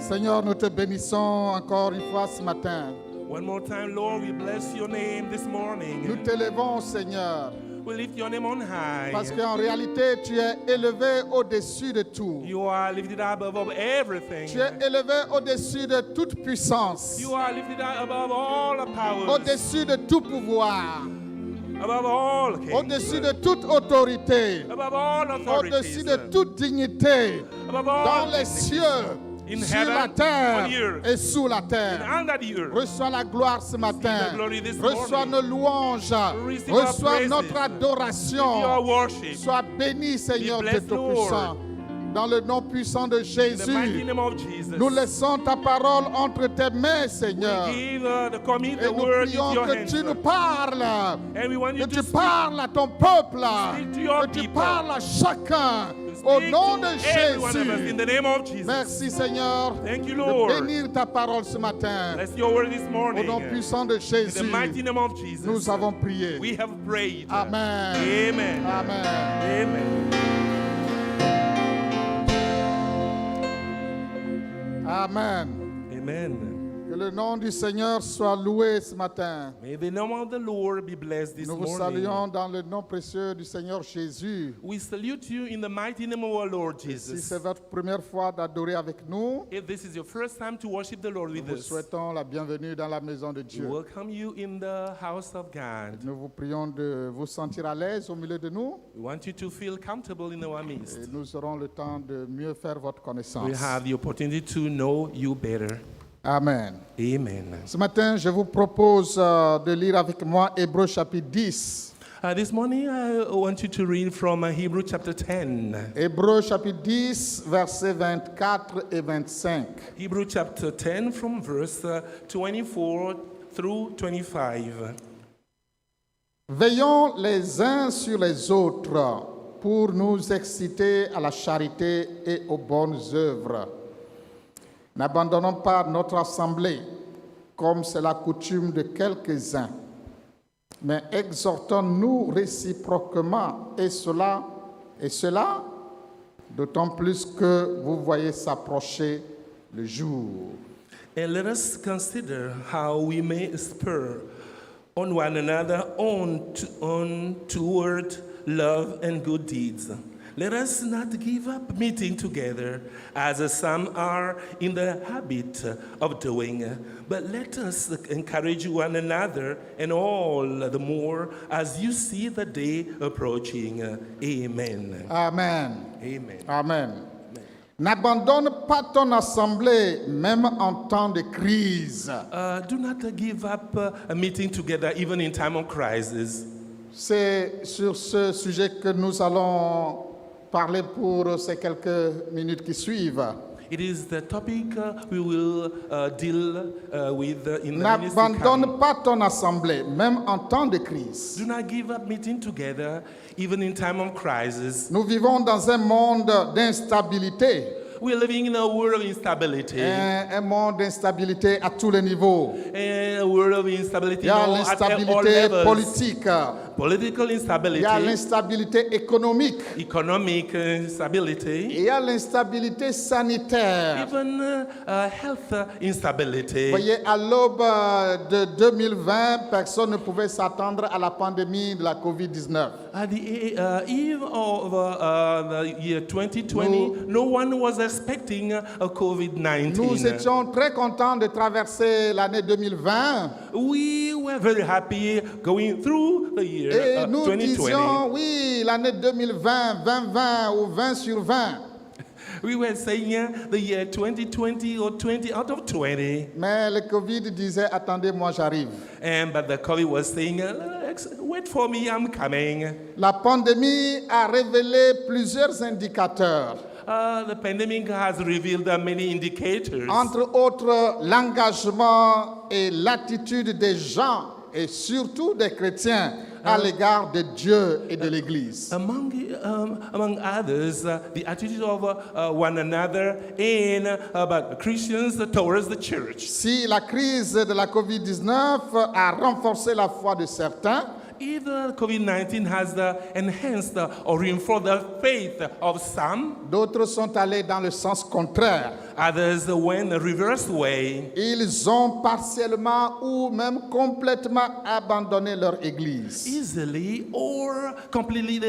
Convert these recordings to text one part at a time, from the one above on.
Seigneur, nous te bénissons encore une fois ce matin. One more time, Lord, we bless your name this morning. Nous t'élevons, Seigneur, We lift your name on high. parce qu'en réalité, tu es élevé au-dessus de tout. You are lifted up above everything. Tu es élevé au-dessus de toute puissance, You are lifted up above all the powers. au-dessus de tout pouvoir, Above all kings. au-dessus de toute autorité, Above all au-dessus authorities. de toute dignité, Above all dans les dignities. cieux, In sur heaven, la terre on the earth. et sous la And terre. under the earth. Reçois la gloire ce matin. the glory this Reçois morning. nos louanges. Receive our Reçois praises. notre Your adoration. worship. Sois béni, Seigneur Be Dieu blessed, Tout-Puissant. Dans le nom puissant de In the mighty Jésus, name of Jesus. nous laissons ta parole entre tes mains, Seigneur. We give commit Et the nous word prions into your que hands. tu nous parles. And we want you Que to tu speak. parles à ton peuple. Speak to your Que tu people. parles à chacun. Au Speak nom to de every one of us in Jésus. the name of Jesus. Merci, Seigneur, Thank you, de Lord. bénir ta parole ce matin. Bless your word this Au morning. nom puissant de In the Jésus, mighty name of Jesus. nous avons prié. We have prayed. Amen. Amen. Amen. Amen. Amen. Amen. Que le nom du Seigneur soit loué ce matin. May the name of the Lord be blessed this Nous vous morning. saluons dans le nom précieux du Seigneur Jésus. We salute you in the mighty name of our Lord Si Jesus. c'est votre première fois d'adorer avec nous, If this is your first time to worship the Lord nous with vous us, souhaitons la bienvenue dans la maison de we Dieu. welcome you in the house of God. Nous vous prions de vous sentir à l'aise au milieu de nous We want you to feel comfortable in our et midst. nous aurons le temps de mieux faire votre We connaissance. have the opportunity to know you better. Amen. Amen. Ce matin, je vous propose de lire avec moi Hébreux chapitre 10. This morning, I want you to read from Hebrew chapter 10. Hébreux chapitre 10, versets 24 et 25. Hebrew chapter 10 from verse 24 through 25. Veillons les uns sur les autres pour nous exciter à la charité et aux bonnes œuvres. N'abandonnons pas notre assemblée, comme c'est la coutume de quelques-uns, mais exhortons-nous réciproquement, et cela, d'autant plus que vous voyez s'approcher le jour. And let us consider how we may spur on one another on toward love and good deeds. Let us not give up meeting together, as some are in the habit of doing, but let us encourage one another, and all the more as you see the day approaching. Amen. Amen. Amen. Amen. N'abandonne pas ton assemblée, même en temps de crise. Do not give up a meeting together, even in time of crisis. C'est sur ce sujet que nous allons parler pour ces quelques minutes qui suivent. It is the topic we will deal with in the minutes to come. N'abandonne pas ton assemblée, même en temps de crise. Do not give up meeting together, even in time of crisis. Nous vivons dans un monde d'instabilité, We are living in a world of instability. un monde d'instabilité à tous les niveaux. A world of instability Il y a at all l'instabilité levels. politique, Political il instability, y a l'instabilité économique, economic instability, et il y a l'instabilité sanitaire. even health instability. Vous voyez, à l'aube de 2020, personne ne pouvait s'attendre à la pandémie de la COVID-19. At the eve of the year 2020, no one was expecting a COVID-19. Nous étions très contents de traverser l'année 2020 We were very happy going through the year et nous 2020. disions, oui, l'année 2020, 2020 ou 20 sur 20. We were saying the year 2020 or 20 out of 20. Mais le Covid disait, attendez, moi j'arrive. But the COVID was saying, wait for me, I'm coming. La pandémie a révélé plusieurs indicateurs, The pandemic has revealed many indicators. entre autres l'engagement et l'attitude des gens et surtout des chrétiens à l'égard de Dieu et de l'Église. Among others, the attitude of one another and about Christians towards the church. Si la crise de la COVID-19 a renforcé la foi de certains, Either COVID-19 has enhanced or reinforced the faith of some, D'autres sont allés dans le sens contraire. others went the reverse way. Ils ont partiellement ou même complètement abandonné leur église. Easily or completely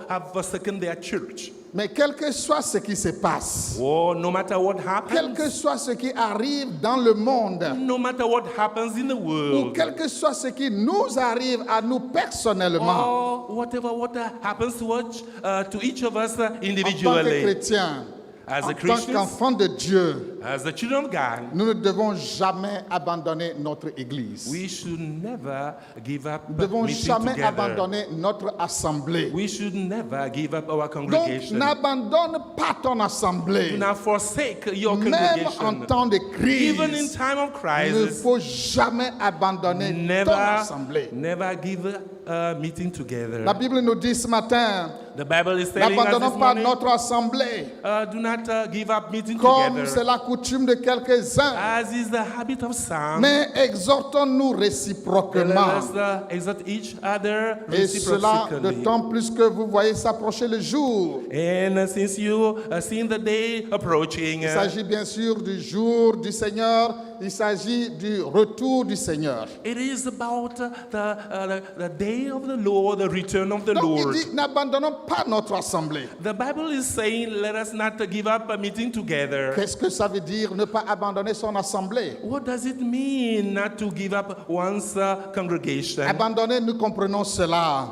have forsaken their church. Mais quel que soit ce qui se passe, Oh, no matter what quel que happens, soit ce qui arrive dans le monde, no matter what happens in the ou world, quel que soit ce qui nous arrive à nous personnellement, or whatever what happens to each of us en tant que individually, chrétiens, as en a tant Christians, qu'enfants de Dieu, as the children of God, nous ne devons jamais abandonner notre église. we should never give up Nous ne devons meeting jamais together. abandonner notre assemblée. We should never give up our Donc, congregation. n'abandonne pas ton Do assemblée. not forsake your Même en congregation. temps de Even in crise, time of il ne crisis, faut jamais abandonner ton assemblée. never give a meeting La together. Bible nous dit ce matin, The Bible is telling us n'abandonnons this pas morning, notre assemblée do not give up meeting comme together, c'est la coutume de quelques-uns, as is the habit of some. mais exhortons-nous Let réciproquement. us exhort each other Et cela reciprocally. d'autant plus que vous voyez s'approcher le jour. And since you see the day approaching, Il s'agit bien sûr du jour du Seigneur, il s'agit du retour du Seigneur. it is about the day of the Lord, the return of the Donc Lord. il dit, n'abandonnons pas notre assemblée. The Bible is saying, let us not give up a meeting together. Qu'est-ce que ça veut dire ne pas abandonner son assemblée? What does it mean not to give up one's congregation? Abandonner, nous comprenons cela.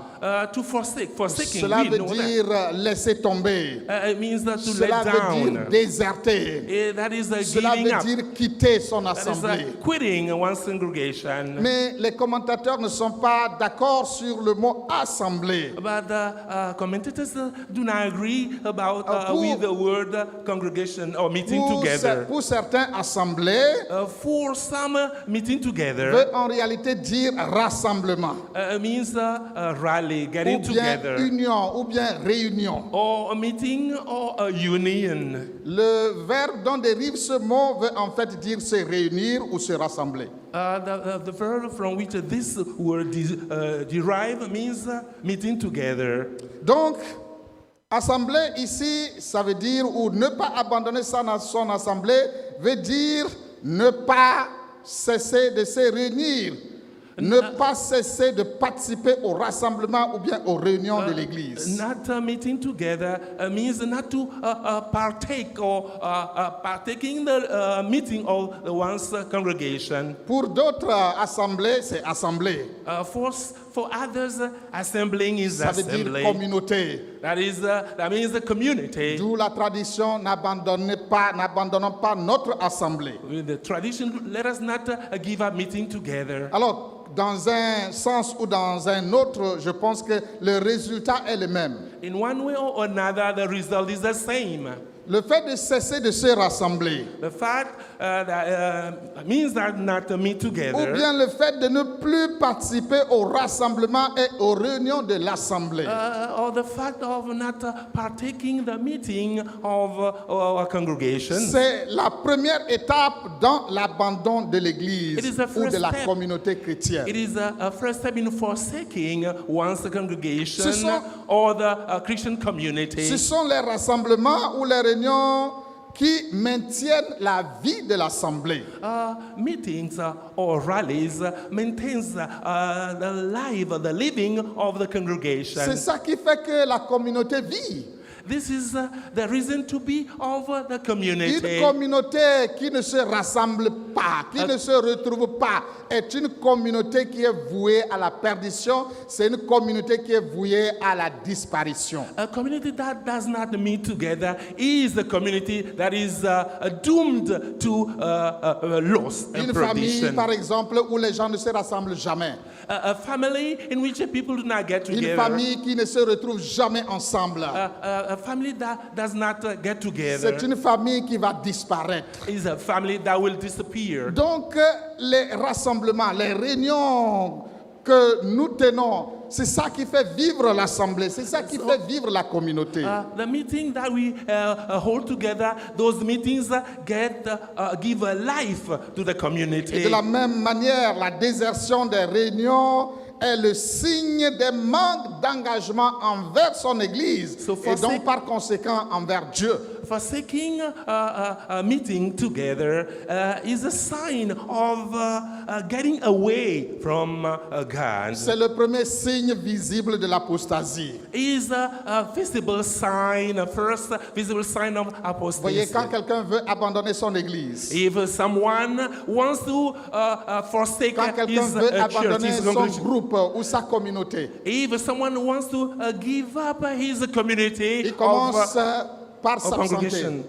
To forsake, forsaking, Cela we veut know that. dire laisser tomber. It means that to Cela let veut dire down. déserter. That is Cela giving veut up. dire quitter son That is assemblée. quitting one's congregation. Mais les commentateurs ne sont pas d'accord sur le mot assemblée. But the commentators do not agree about pour- with the word congregation or meeting together. Pour certains, assemblée For some, meeting together veut en réalité dire rassemblement. means rally, Ou getting bien together, union, ou bien réunion. or a meeting or a union. Le verbe dont dérive ce mot veut en fait dire se réunir ou se rassembler. The verb from which this word derive means meeting together. Donc, assemblée ici, ça veut dire, ou ne pas abandonner son assemblée, veut dire ne pas cesser de se réunir, ne pas cesser de participer au rassemblement ou bien aux réunions de l'Église. Not meeting together means not to partake or partaking the meeting of one's congregation. Pour d'autres assemblées, c'est assemblée. For others, assembling is Ça veut dire assembly. communauté. That means the community. D'où la tradition, n'abandonnons pas notre assemblée. With the tradition, let us not give up meeting together. Alors, dans un sens ou dans un autre, je pense que le résultat est le même. In one way or another, the result is the same. Le fait de cesser de se rassembler, The fact means that not to meet ou together, bien le fait de ne plus participer au rassemblement et aux réunions de l'assemblée, or the fact of not partaking the meeting of our congregation. c'est la première étape dans l'abandon de l'Église It is the ou de first la step. communauté chrétienne. It is a first step in forsaking one's congregation Ce sont- or the Christian community. Ce sont les rassemblements ou les réunions qui maintiennent la vie de l'assemblée. Meetings or rallies maintains the life, the living of the congregation. C'est ça qui fait que la communauté vit. This is the reason to be of the community. Une communauté qui ne se rassemble pas, qui ne se retrouve pas, est une communauté qui est vouée à la perdition. C'est une communauté qui est vouée à la disparition. A community that does not meet together is a community that is doomed to loss and Une famille, perdition. par exemple, où les gens ne se rassemblent jamais. A family in which people do not get Une together. famille qui ne se retrouve jamais ensemble. A family that does not get together C'est une famille qui va disparaître. is a family that will disappear. Donc, les rassemblements, les réunions que nous tenons, c'est ça qui fait vivre l'assemblée, c'est ça qui fait vivre la communauté. The meeting that we hold together, those meetings give a life to the Et community. de la même manière, la désertion des réunions est le signe des manques d'engagement envers son Église So et donc par conséquent envers Dieu. Forsaking a meeting together is a sign of getting away from God. C'est le premier signe visible de l'apostasie. Is a visible sign, a first visible sign of Vous voyez, apostasy. quand quelqu'un veut abandonner son Église, If someone wants to forsake quand quelqu'un his veut church, abandonner his son congregation, groupe ou sa communauté, if someone wants to give up his community il commence of par s'absenter. congregation,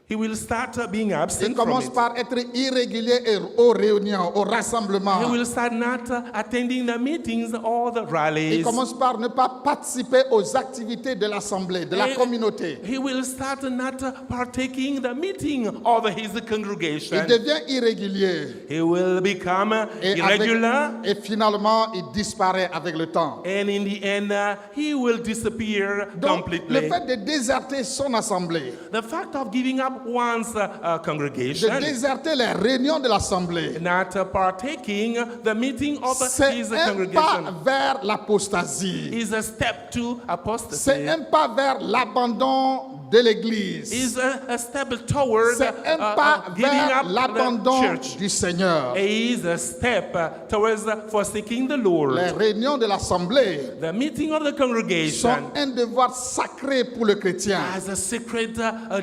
he will start being Il absent from commence it. par être irrégulier aux réunions, aux rassemblements. He will start not attending the meetings or the Il rallies. commence par ne pas participer aux activités de l'assemblée, de la He- communauté. He will start not partaking the meeting of his Il congregation. devient irrégulier. He will become Et, irregular, et finalement, il disparaît avec le temps. and in the end, he will disappear Donc, le completely. fait de déserter son assemblée, The fact of giving up one's de congregation, déserter les réunions de l'assemblée, not partaking the meeting of c'est his un congregation, pas vers l'apostasie. is a step to C'est apostasy. un pas vers l'abandon de l'Église. Is a step toward C'est un pas giving vers up the l'abandon church. du Seigneur. Is a step towards forsaking the Lord. Les réunions de l'assemblée The meeting of the sont congregation un devoir sacré pour le chrétien. as a secret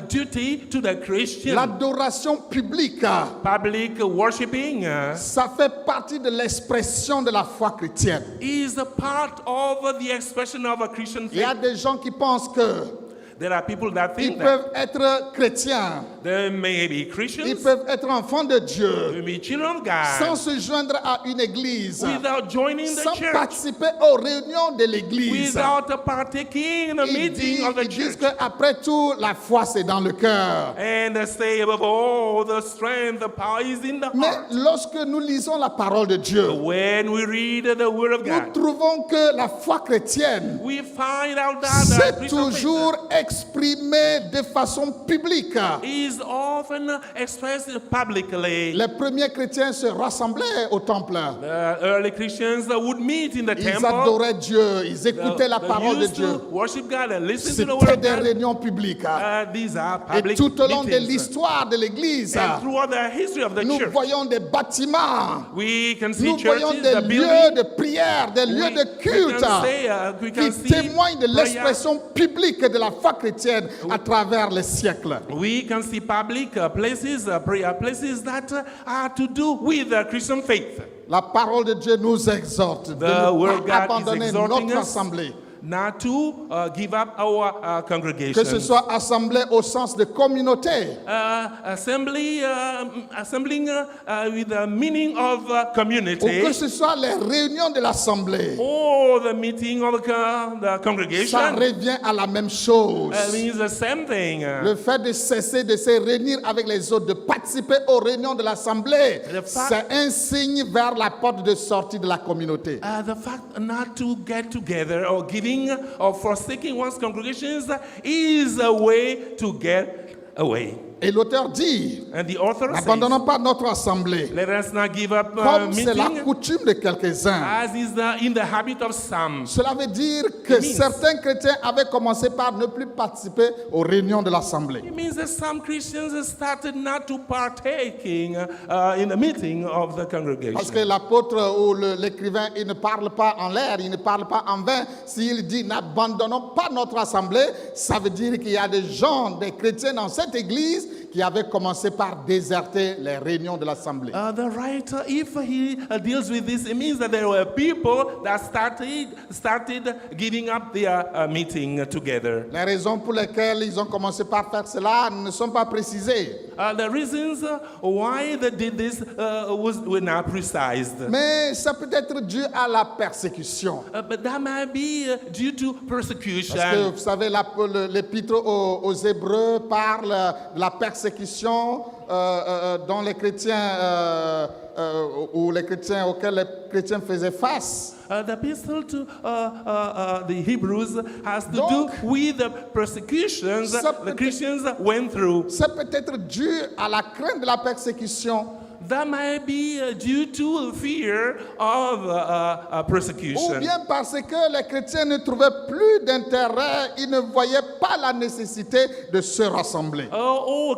duty to the Christian. L'adoration publique, Public worshiping ça fait partie de l'expression de la foi chrétienne. is a part of the expression of a Christian Il y a faith. des gens qui pensent que There are people that ils think that peuvent être chrétiens, they may be ils Christians, peuvent être enfants de Dieu, they may be children of sans God, se joindre à une église, without joining the sans church, participer aux réunions de l'église. without partaking in the meeting of the Ils disent church. qu'après tout, la foi c'est dans le cœur. And say above all, the strength, the power is in the Mais heart. lorsque nous lisons la parole de Dieu, When we read the Word of nous God, trouvons que la foi chrétienne we find out that the c'est Christian faith toujours exprimé de façon publique. is often expressed publicly. Les premiers chrétiens se rassemblaient au temple. The early Christians would meet in the Ils temple. adoraient Dieu, ils écoutaient la They parole de used Dieu. to worship God and listen to the Word C'était of des God. réunions publiques. These are Et public tout au long de meetings. l'histoire de l'Église, And throughout the history of the nous church, voyons des bâtiments, we can see nous voyons churches, des the lieux buildings. de prière, des lieux de culte We qui can see témoignent de prayer. l'expression publique de la foi chrétienne à travers les siècles. We can see public places, prayer places that are to do with the Christian faith. La parole de Dieu nous exhorte de The ne word pas God is abandonner exhorting notre us assemblée. not to give up our congregation. Que ce soit assemblée au sens de communauté, Assembling with the meaning of ou community, que ce soit les réunions de l'assemblée, or the meeting of the ça congregation, revient à la même chose. means the same thing. Le fait de cesser de se réunir avec les autres, de participer aux réunions de l'assemblée, Le fa- c'est un signe vers la porte de sortie de la communauté. The fact not to get together or giving or forsaking one's congregations is a way to get away. Et l'auteur dit, And the author says, n'abandonnons pas notre assemblée, let us not give up comme c'est la meeting coutume de quelques-uns. as is in the habit of some. Cela veut dire que It means- certains chrétiens avaient commencé par ne plus participer aux réunions de l'assemblée. It means that some Christians started not to partaking in the meeting of the Parce congregation. que l'apôtre ou l'écrivain, il ne parle pas en l'air, il ne parle pas en vain. S'il dit n'abandonnons pas notre assemblée, ça veut dire qu'il y a des gens, des chrétiens dans cette église qui avaient commencé par déserter les réunions de l'assemblée. The writer, if he deals with this, it means that there were people that started giving up their meeting together. Les raisons pour lesquelles ils ont commencé par faire cela ne sont pas précisées. The reasons why they did this were not precised. Mais ça peut être dû à la persécution. But that might be due to persecution. Parce que vous savez, l'épître aux Hébreux parle de la persécution dont les chrétiens, ou les chrétiens auxquels les chrétiens faisaient face. The epistle to the Hebrews has to Donc, do with the persecutions ça the peut- Christians went through. C'est peut-être dû à la crainte de la persécution. that might be due to fear of Ou persecution. bien parce que les chrétiens ne trouvaient plus d'intérêt, ils ne voyaient pas la nécessité de se rassembler.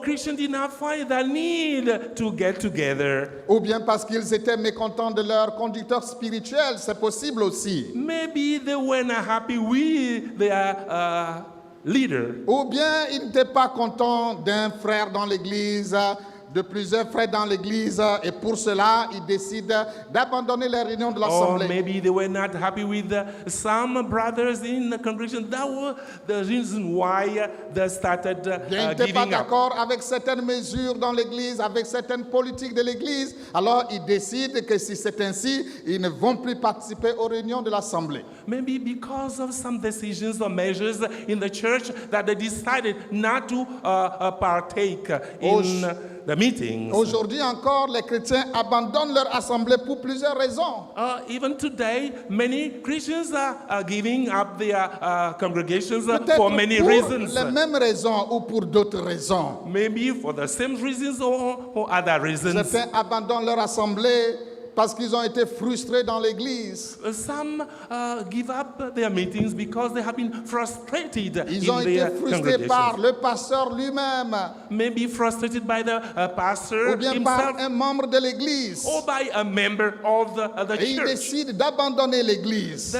Christians did not find the need to get together. Ou bien parce qu'ils étaient mécontents de leur conducteur spirituel, c'est possible aussi. Maybe they were not happy with their leader. Ou bien ils n'étaient pas contents d'un frère dans l'église, de plusieurs frères dans l'église, et pour cela, ils décident d'abandonner les réunions de Or l'assemblée. maybe they were not happy with some brothers in the congregation. That was the reason why they started Bien, ils n'étaient pas giving up. d'accord avec certaines mesures dans l'église, avec certaines politiques de l'église. Alors, ils décident que si c'est ainsi, ils ne vont plus participer aux réunions de l'assemblée. Maybe because of some decisions or measures in the church that they decided not to partake in the meetings. Aujourd'hui encore, les chrétiens abandonnent leur assemblée pour plusieurs raisons. Even today, many Christians are giving up their congregations Peut-être for many pour reasons. les mêmes raisons ou pour d'autres raisons. Maybe for the same reasons or other reasons. Certains abandonnent leur assemblée parce qu'ils ont été frustrés dans l'église. Some give up their meetings because they have been frustrated Ils ont in été their frustrés par congregations. le pasteur lui-même Maybe frustrated by the pastor ou bien par himself un membre de l'église. or by a member of the Et ils church décident d'abandonner l'église.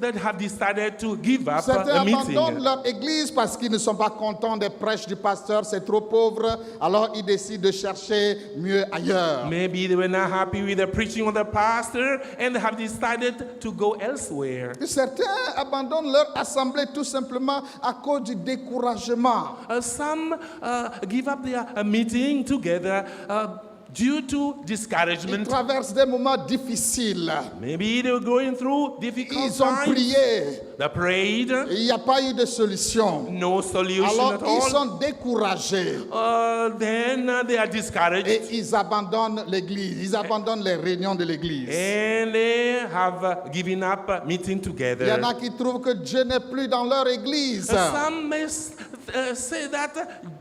that have decided to give up Certains a abandonnent meeting. leur église parce qu'ils ne sont pas contents des prêches du pasteur, c'est trop pauvre. Alors ils décident de chercher mieux ailleurs. Maybe they were not happy with the preaching of the pastor and they have decided to go elsewhere. Et certains abandonnent leur assemblée tout simplement à cause du découragement. Some give up their meeting together due to Ils discouragement. traversent des moments difficiles. Maybe they were going through difficult Ils ont times. prié. They prayed, Et il n'y a pas eu de solution. no solution Alors at ils all. sont découragés. Then they are discouraged Et ils abandonnent l'église. Ils abandonnent les réunions de l'église. and they have given up meeting Il y en together. a qui trouvent que Dieu n'est plus dans leur église. Some may say that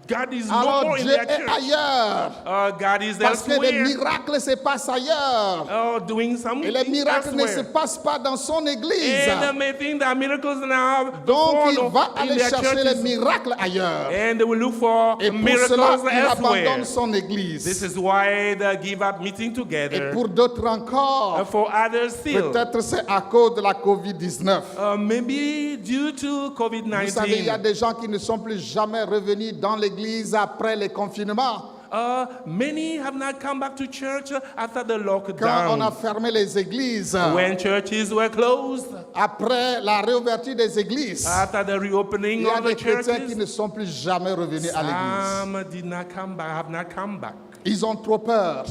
God is no Alors more in Dieu their est church. ailleurs. God is Parce que les elsewhere. miracles se passent ailleurs. Doing some Et les miracles ne se elsewhere. passent pas dans son église. And they may think that miracles now Donc il performed va in aller their chercher les churches. miracles ailleurs. And they will look for Et pour miracles cela, il elsewhere. abandonne son This église. is why they give up meeting Et together. pour d'autres encore, For others still, peut-être c'est à cause de la COVID-19. maybe due to Vous savez, il y a COVID-19, des gens qui ne sont plus jamais revenus dans l'église après les confinements. many have not come back to church after the Quand on a lockdown. fermé les églises, When churches were closed, après la réouverture des églises, after the il reopening y a of des the chrétiens qui churches, ne sont plus jamais revenus à l'église. some did not come back, have not come back. Ils ont trop peur.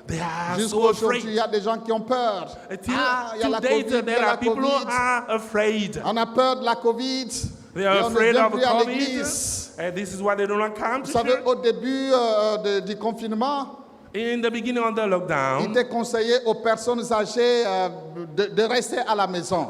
They are Jusqu'à so aujourd'hui, il afraid. y a des gens qui ont peur. Till Il y a la to date, COVID, il y there a la are people who COVID. are afraid. On a peur de la COVID. They Et are on ne afraid vient of plus à COVID. l'église. And this is why they do not come Vous to savez, church. au début du confinement, In the beginning of the il lockdown, était conseillé aux personnes âgées de rester à la maison.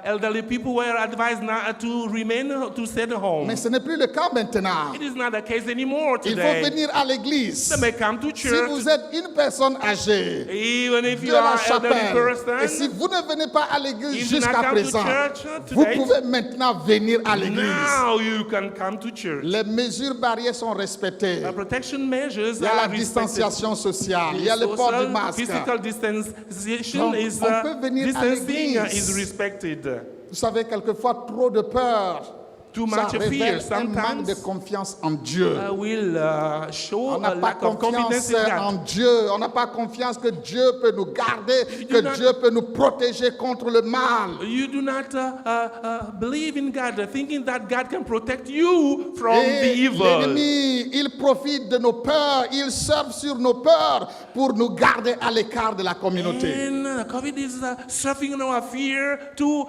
elderly people were advised not to remain, to stay at home. Mais ce n'est plus le cas maintenant. It is not the case anymore Il faut today. venir à l'église. They may come to Si church, vous êtes une personne âgée even if de you la are elderly chapelle, et si person. vous ne venez pas à l'église If you jusqu'à not come to présent, church vous today, pouvez maintenant venir à l'église. now you can come to church. Les mesures barrières sont respectées. The protection measures Il y a are la respected. distanciation sociale, il y a le port du Social, masque. physical distanciation Donc, is on peut venir à distancing l'église. is respected. Vous savez, quelquefois, trop de peur, Too ça much fear révèle un manque sometimes de confiance en Dieu. will show On n'a a pas lack of confidence confiance in en God. Dieu. On n'a pas confiance que Dieu peut nous garder, do que not- Dieu peut nous protéger contre le mal. You do not believe in God, thinking that God can protect you from the Et evil. l'ennemi, il profite de nos peurs, il surfe sur nos peurs pour nous garder à l'écart de la communauté. And COVID is surfing on our fear to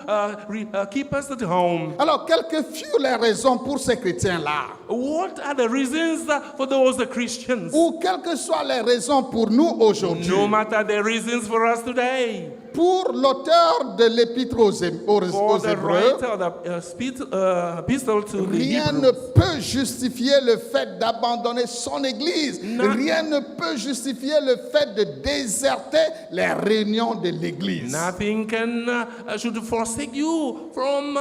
keep us at home. Alors, quelles que furent que les raisons pour ces chrétiens-là, What are the reasons for those Christians? ou quelles que soient les raisons pour nous aujourd'hui, No matter the reasons for us today, pour l'auteur de l'épître aux for the Hébreux, writer of the epistle to the rien ne Hebrews, peut justifier le fait d'abandonner son église. Non. Rien ne peut justifier le fait de déserter les réunions de l'église. nothing should forsake you from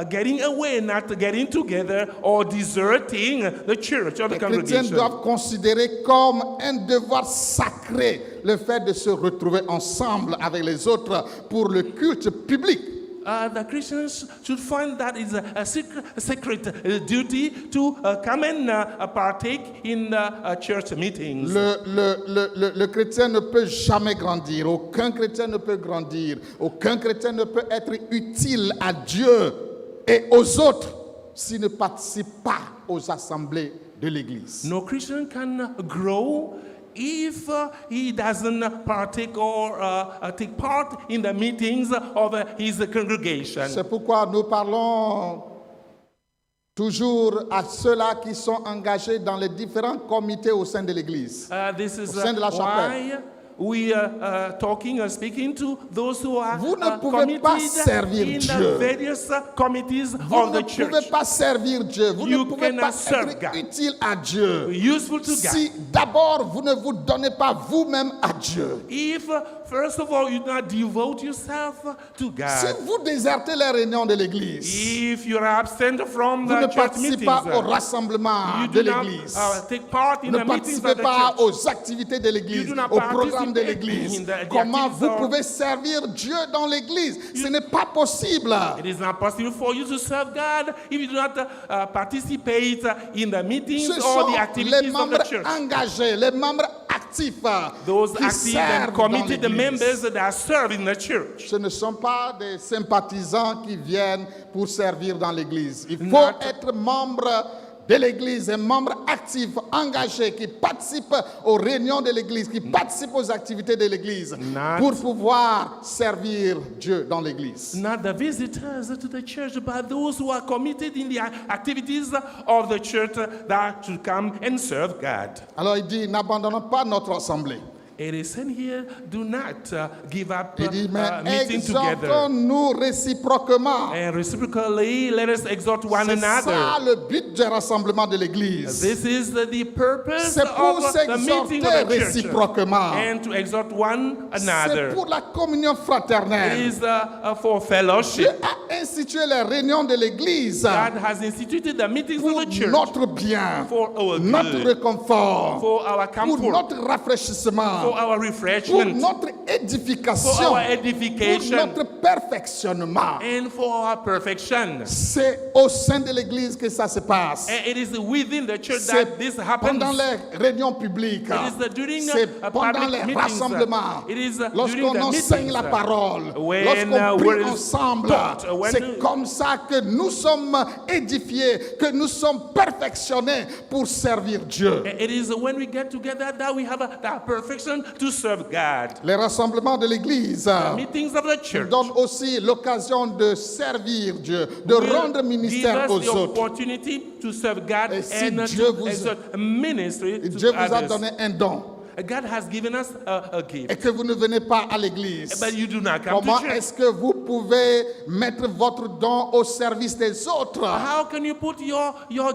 getting away, not getting together, or deserting the church or the Les chrétiens congregation. doivent considérer comme un devoir sacré le fait de se retrouver ensemble avec les autres pour le culte public. The Christians should find that it's a sacred duty to come and partake in church meetings. Le chrétien ne peut jamais grandir. Aucun chrétien ne peut grandir. Aucun chrétien ne peut être utile à Dieu et aux autres s'il ne participe pas aux assemblées de l'Église. No Christian can grow if he doesn't partake or take part in the meetings of his congregation. C'est pourquoi nous parlons toujours à ceux-là qui sont engagés dans les différents comités au sein de l'Église. This is Au sein de la why we are talking and speaking to those who are Vous ne pouvez pas servir in Dieu. the various committees Vous of ne the pouvez church. pas servir Dieu. Vous You ne pouvez cannot pas serve être God. utile à Dieu. Useful to God. Si d'abord vous ne vous donnez pas vous-même à Dieu. If, first of all, you do not devote yourself to Si God. vous désertez les réunions de l'Église, If you are absent from vous ne the church participez meetings, pas au rassemblement you de do not l'Église. take part in Vous ne the meetings participez of the pas church. aux activités de l'Église, You do not au programme de participate l'Église. in the Comment activities vous of- pouvez servir Dieu dans l'Église? Ce n'est pas possible. It is not possible for you to serve God if you do not participate in the meetings Ce or sont the les activities of membres the church. engagés, les membres actifs Those qui active servent and dans committed l'Église. members that serve in the church. Ce ne sont pas des sympathisants qui viennent pour servir dans l'Église. Il faut Not- être membre de l'Église, un membre actif, engagé, qui participe aux réunions de l'Église, qui participe aux activités de l'Église, Not- pour pouvoir servir Dieu dans l'Église. Not the visitors to the church, but those who are committed in the activities of the church that should come and serve God. Alors il dit, n'abandonnons pas notre assemblée. It is said here, do not give up Il dit, mais meeting together. exhortons-nous réciproquement. And reciprocally, let us exhort one C'est ça another. le but du rassemblement de l'Église. This is the purpose C'est pour of the meeting s'exhorter of the church. réciproquement. And to exhort one C'est another. pour la communion It fraternelle. is for Dieu fellowship. a institué les réunions de l'Église God has instituted the meetings pour of the church notre bien, for our notre good, réconfort, for our pour comfort, notre rafraîchissement, for our pour refreshment, notre for édification, our pour edification, notre perfectionnement. and for our perfection. C'est au sein de l'Église que ça se passe. And it is within the church C'est that this happens. pendant les réunions publiques. It is during C'est pendant public les meetings. rassemblements. It is during Lorsqu'on the enseigne meetings. la parole. When, Lorsqu'on where prie it is ensemble. taught, when C'est comme ça que nous sommes édifiés, que nous sommes perfectionnés pour servir Dieu. It is when we get together that we have that perfection to serve God. Les rassemblements de l'Église Meetings of the church donnent aussi l'occasion de servir Dieu, de will rendre give ministère us aux the autres. opportunity to serve God Et si and Dieu to vous- exert ministry to Dieu vous a others. donné un don God has given us a gift, et que vous ne venez pas à l'Église. but you do not come Comment to church. est-ce que vous pouvez mettre votre don au service des autres? How can you put your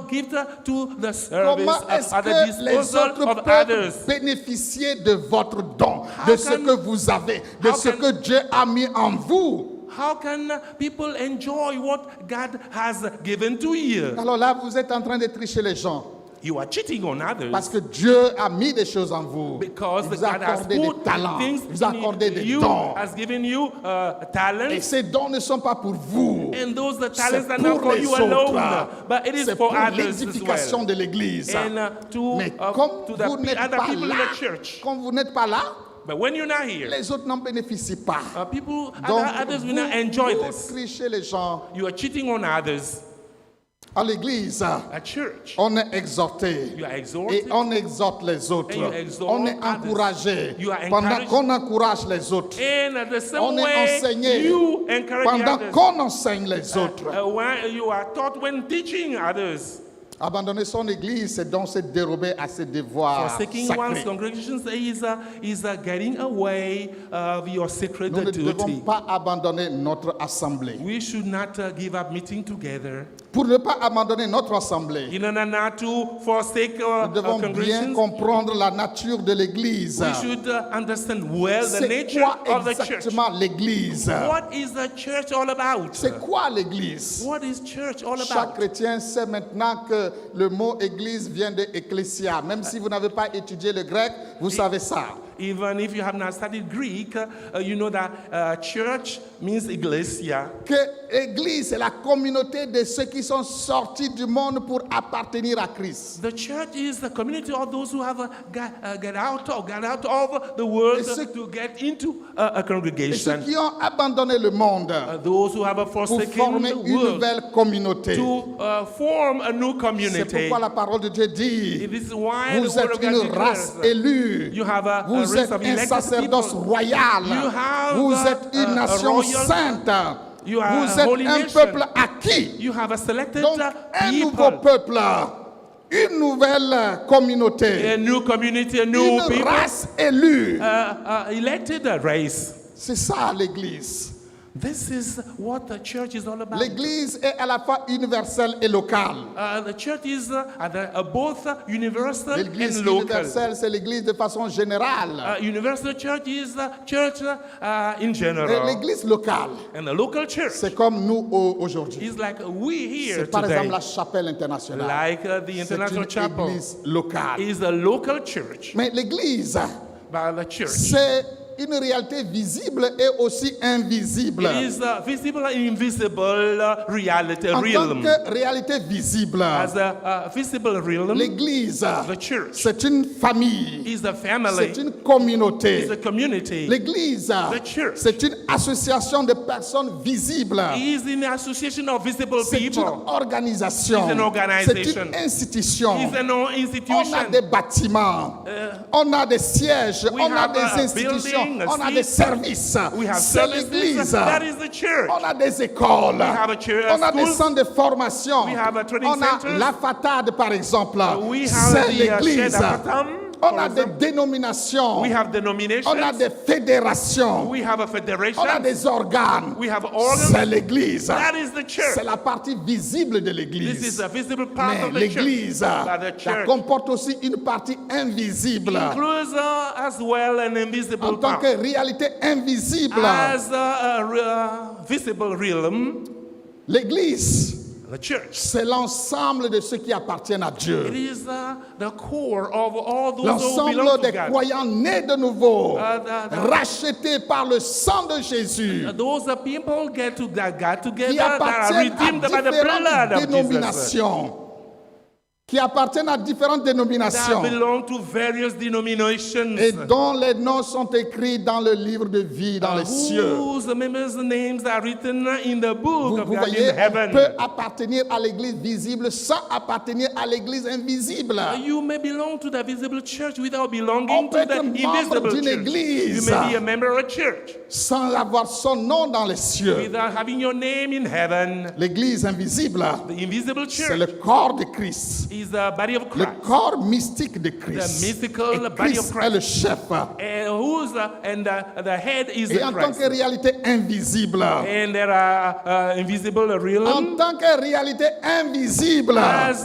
gift to the service Comment est-ce at the que les disposal autres of peuvent others? bénéficier de votre don, de ce can- que vous avez, de how ce can- que Dieu a mis en vous? How can people enjoy what God has given to you? Alors là, vous êtes en train de tricher les gens You are cheating on others parce que Dieu a mis des choses en vous. because Il vous a God has accordé des put talents, things il vous a in accordé des you, dons. has given you Et talents, ces dons ne sont pas pour vous. and those C'est talents are not pour for les you alone, autres. but it is C'est for pour others as l'édification well. de l'Église. And Mais to comme the vous n'êtes other pas people là, in the church. comme vous n'êtes pas là, But when you're not here, les autres n'en bénéficient pas. people, Donc, others will not enjoy vous this. trichez les gens. You are cheating on others. À l'église, At church, on est exhorté you are et exhorted. on exhorte les autres. And you exhort On est others. encouragé You are pendant encouraged. qu'on encourage les autres. And the same On est way enseigné you encourage the pendant others. qu'on enseigne les autres. When you are taught when teaching others. Abandonner son église, c'est donc se dérober à ses devoirs Forsaking one's sacrés. congregation is getting away of your sacred Nous ne devons duty. pas abandonner notre assemblée. We should not give up meeting together. Pour ne pas abandonner notre assemblée, In order not to forsake nous devons bien congregations, comprendre la nature de l'église. we should understand well the C'est nature quoi of the church. exactement l'église? What is the church all about? C'est quoi l'église? What is church all Chaque about? chrétien sait maintenant que le mot église vient de ecclésia. Même si vous n'avez pas étudié le grec, vous savez ça. Even if you have not studied Greek, you know that church means ecclesia. Que l'église est la communauté de ceux qui sont sortis du monde pour appartenir à Christ. The church is the community of those who have got out of the world Et ceux- to get into a Et ceux congregation. qui ont abandonné le monde Those who have pour forsaken former the une world nouvelle communauté. to form a new C'est community. pourquoi la parole de Dieu dit, This is why the vous word êtes of God une race declares, élue, you have a vous race êtes of un elected sacerdoce people. royal, You have vous êtes une a nation royal- sainte, You are vous a êtes holy un nation. peuple acquis. You have a selected Donc un nouveau people, peuple, une nouvelle communauté, a new community, a new une people, race élue. elected race. C'est ça l'église. This is what the church is all about. L'église est à la fois universelle et locale. The church is both universal L'église and local. universelle, c'est l'église de façon générale. Universal church is church in Et general. l'église locale, And the local church c'est comme nous aujourd'hui. is like we here C'est par today. exemple la chapelle internationale. Like the C'est International une Chapel église locale. is a local church. Mais l'église, But the church c'est une réalité visible et aussi invisible. is a visible and invisible reality, En tant realm. que réalité visible, As a visible realm, l'église, the church c'est une famille, is a family, c'est une communauté. is a community, L'église, The church. c'est une association de personnes visibles. is an association of visible C'est une people, organisation. It's an organization. C'est une institution. is an On a institution. des bâtiments, on a des sièges, We on a have des a institutions, building, a on a des seat. services. We have C'est services. l'église. That is the church. On a des écoles, have a church, on a des schools. centres de formation, We have a training on a centers. la fatade par exemple. We have C'est the l'église. Shed Apatam, On for a des example. dénominations, We have denominations. on a des fédérations, We have a on a federation. des organes. We have organs. C'est l'église. That is the church. C'est la partie visible de This l'église. is a visible part Mais of the church. l'église, But the ça church comporte aussi une partie invisible. includes as well an invisible En tant part. que réalité invisible, As a visible realm, l'église, the church. c'est l'ensemble de ceux qui appartiennent à It Dieu. is the core of all those who belong L'ensemble to des God. croyants nés de nouveau, the- rachetés par le sang de Jésus, Those people get to God together qui that are appartiennent redeemed à by the blood différentes of Jesus. dénominations. Qui appartiennent à différentes That dénominations. belong to various denominations. Et dont les noms sont écrits dans le livre de vie dans les cieux. Whose members' names are written in the book Vous of God voyez, in on heaven. peut appartenir à l'église visible sans appartenir à l'église invisible. You may belong to the visible church without On belonging peut to the être membre invisible d'une church. église. You may be a member of a church Sans avoir son nom dans les cieux. without having your name in heaven. L'église invisible, The invisible c'est le church corps de Christ. is the body of Le Christ. corps mystique de The Christ. mystical Et body of Christ est le Christ. chef. And the head is Et the en tant Christ. que réalité invisible, And there are invisible en realm tant que réalité invisible, as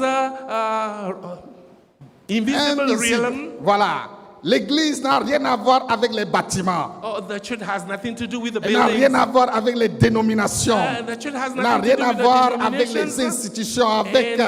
invisible realm. Voilà. L'église n'a rien à voir avec les bâtiments. Oh, the church has nothing to do with the Elle n'a rien buildings. à voir avec les dénominations. The church has N'a nothing to rien do à with the voir avec les denominations institutions, avec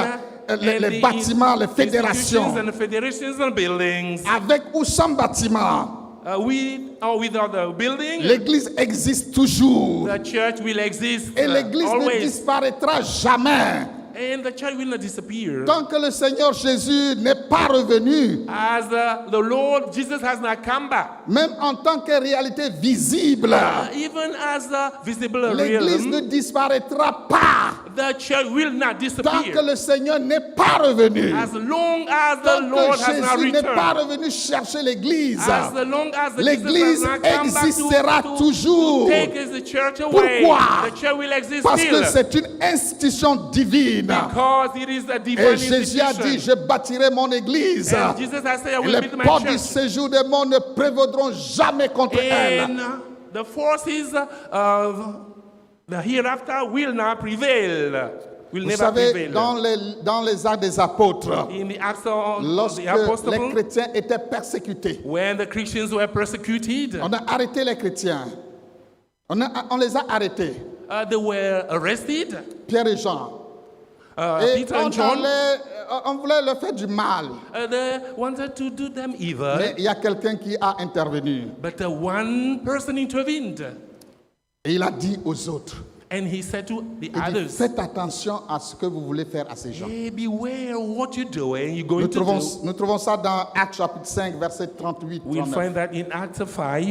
and les the bâtiments, les institutions fédérations. and federations and buildings. Avec ou sans bâtiment, With or without the building, l'église existe toujours. the church will exist Et l'église ne always. disparaîtra jamais. And the church will not disappear. Tant que le Seigneur Jésus n'est pas revenu, As the Lord Jesus has not come back. même en tant que réalité visible, Even as the visible l'église ne realm, disparaîtra pas. the church will not Tant que disappear. le Seigneur n'est pas revenu, As long as the tant Lord que has not Jésus n'est pas returned, revenu chercher l'Église, as long as the l'Église Jesus has not come back existera toujours. to take the church away, Pourquoi? the church will exist Parce que still. c'est une institution divine. Because it is a divine Et Jésus a dit, institution. je bâtirai mon Église. And Jesus has said, I Et will les build my portes du church. séjour des morts ne prévaudront jamais contre elle. And the forces of the hereafter will not prevail. Will Vous never savez, prevail. dans les actes des apôtres, In the Acts of lorsque the Apostles, les chrétiens étaient persécutés, when the Christians were persecuted, on a arrêté les chrétiens. On les a arrêtés, they were arrested. Pierre et Jean. Et Peter and John, on voulait leur faire du mal. they wanted to do them evil, Mais il y a quelqu'un qui a intervenu. but one person intervened, Et il a dit aux autres, and he said to the il dit, others, faites attention à ce que vous voulez faire à ces gens. hey, beware what you're doing, you're Nous going to trouvons, do. nous trouvons ça dans Actes chapitre 5, verset 38. We'll 39. find that in Acts 5.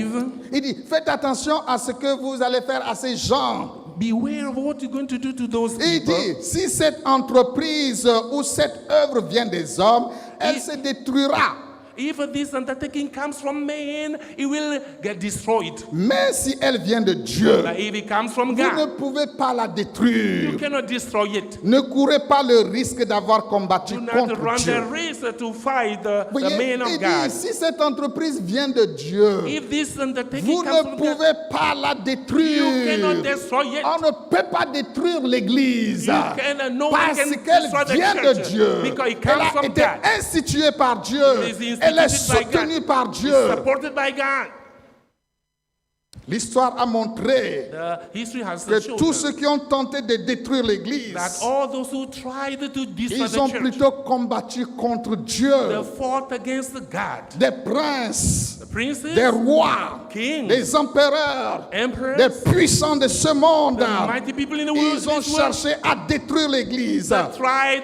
Il dit, faites attention à ce que vous allez faire à ces gens. Beware of what you're going to do to those Il people. dit, si cette entreprise ou cette œuvre vient des hommes, elle se détruira. If this undertaking comes from man, it will get destroyed. Mais si elle vient de Dieu, But if it comes from vous ne God, pouvez pas la you détruire. cannot destroy it. Ne courez pas le risque d'avoir combattu Do not contre run Dieu. the risk to fight the Voyez, man of il dit, God. si cette entreprise vient de Dieu, If this undertaking vous comes ne from God, pouvez pas la you détruire. cannot destroy it. On ne peut pas détruire l'Église No one parce can qu'elle destroy the vient de church Dieu. because it Elle comes a from été God. instituée par Dieu. It is Elle est instituted by God. soutenue par Dieu. Supported by God. L'histoire a montré The history has que shown tous ceux qui ont tenté de détruire l'Église, that all those who tried to destroy ils ont the church, plutôt combattu contre Dieu. they fought against God. Des princes, The princes, des rois, kings, des empereurs, emperors, des puissants de ce monde. the mighty people in the world, Ils ont this world, cherché à détruire l'Église, they à tried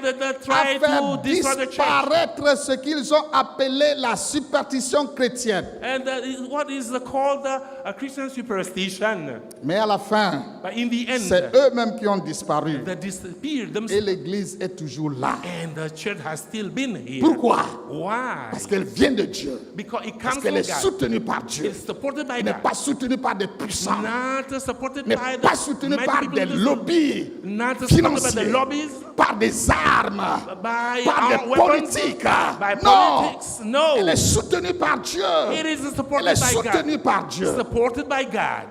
faire to destroy the church. disparaître ce qu'ils ont appelé la superstition chrétienne. And what is called a Christian superstition. Mais à la fin, But in the c'est end, eux-mêmes qui ont disparu. they disappeared Et themselves. l'Église est toujours là. And the church has still been here. Pourquoi? Why? Parce qu'elle vient de Dieu. Because it Parce comes qu'elle from est God. soutenue par Dieu. It's supported by Elle n'est God. pas soutenue par des puissants. Not supported N'est by pas the soutenue mighty par people des in the lobbies not supported by the financiers, lobbies, par des armes, by par des weapons, politiques. by Non! politics. No. Elle est soutenue par Dieu. It is Elle supported est by soutenue God. par Dieu. Supported by God.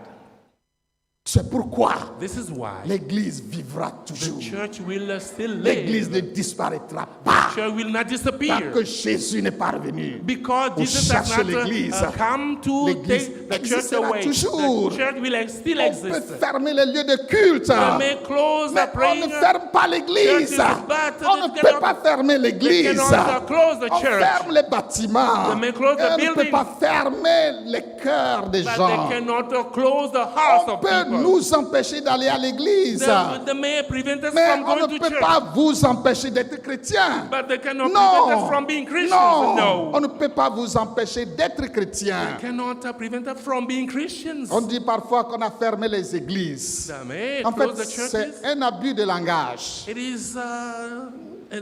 C'est pourquoi This is why l'Église vivra the toujours. church will still L'Église live. ne disparaîtra pas The church will not tant disappear. que Jésus n'est pas revenu. Because Pour Jesus has chercher not l'Église. come to L'Église take the church existera away. toujours. The church will still On peut exist. fermer les lieux de culte. They may close Mais the on praying. ne ferme pas l'Église. Churches, but On ne they peut cannot- pas fermer They l'Église. cannot close the On church. ferme les bâtiments. They may close the Et on ne peut buildings. pas fermer les cœurs des But gens. they cannot close the hearts On of peut people. nous empêcher d'aller à l'église. They may prevent us Mais from on going ne to peut church. pas vous empêcher d'être chrétien. But they cannot prevent us Non. from being Christians. Non. No. On ne peut pas vous empêcher d'être chrétien. Cannot prevent us from being Christians. On dit parfois qu'on a fermé les églises. They may En close fait, the churches. c'est un abus de langage. It is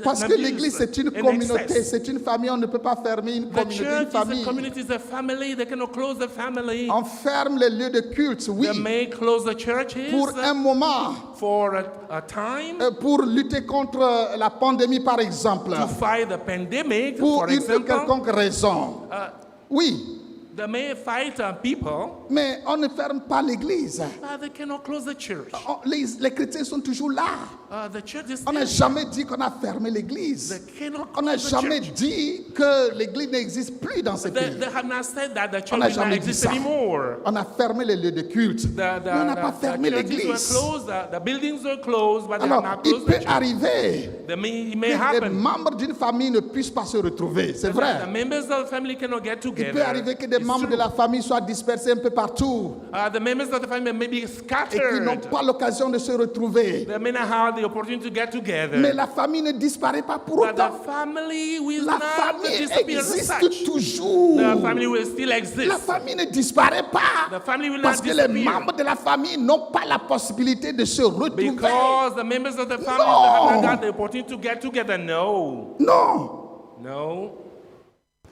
Parce an que abuse, l'église, c'est une an communauté, excess. c'est une famille. On ne peut pas fermer une The communauté, une church is a famille. community, is a family. They cannot close the family. On ferme les lieux de culte, oui, They may close the churches pour un moment, for a time pour lutter contre la pandémie, par exemple, to fight the pandemic, pour for une example. quelconque raison. Oui, They may fight people, mais on ne ferme pas l'église. but they cannot close the church. Les chrétiens sont toujours là. The church is On n'a still. jamais dit qu'on a fermé l'église. They cannot On n'a close the jamais church. dit que l'église n'existe plus dans ce They pays. have not said that the church On n'a will not jamais dit exist ça. anymore. On a fermé les lieux de culte. Mais on n'a pas fermé churches were l'église. closed, the buildings were closed, but they have Alors, not il closed the peut church. arriver It que may les happen. membres d'une famille ne puissent pas se retrouver. C'est The vrai. members of the family cannot get Il peut together. arriver que des It's membres true. de la famille soient dispersés un peu partout The members of the family may be et qui scattered. n'ont pas l'occasion de se retrouver. They may not have the opportunity to get together. Mais la famille ne disparaît pas pour But the autant. family will La not famille disappear as existe such. toujours. The family will still La exist. famille ne disparaît pas. The family will Parce not que les disappear. membres de la famille n'ont pas la possibilité de se retrouver. Because the members of the family No. have not got the opportunity to get together. No. Non. No.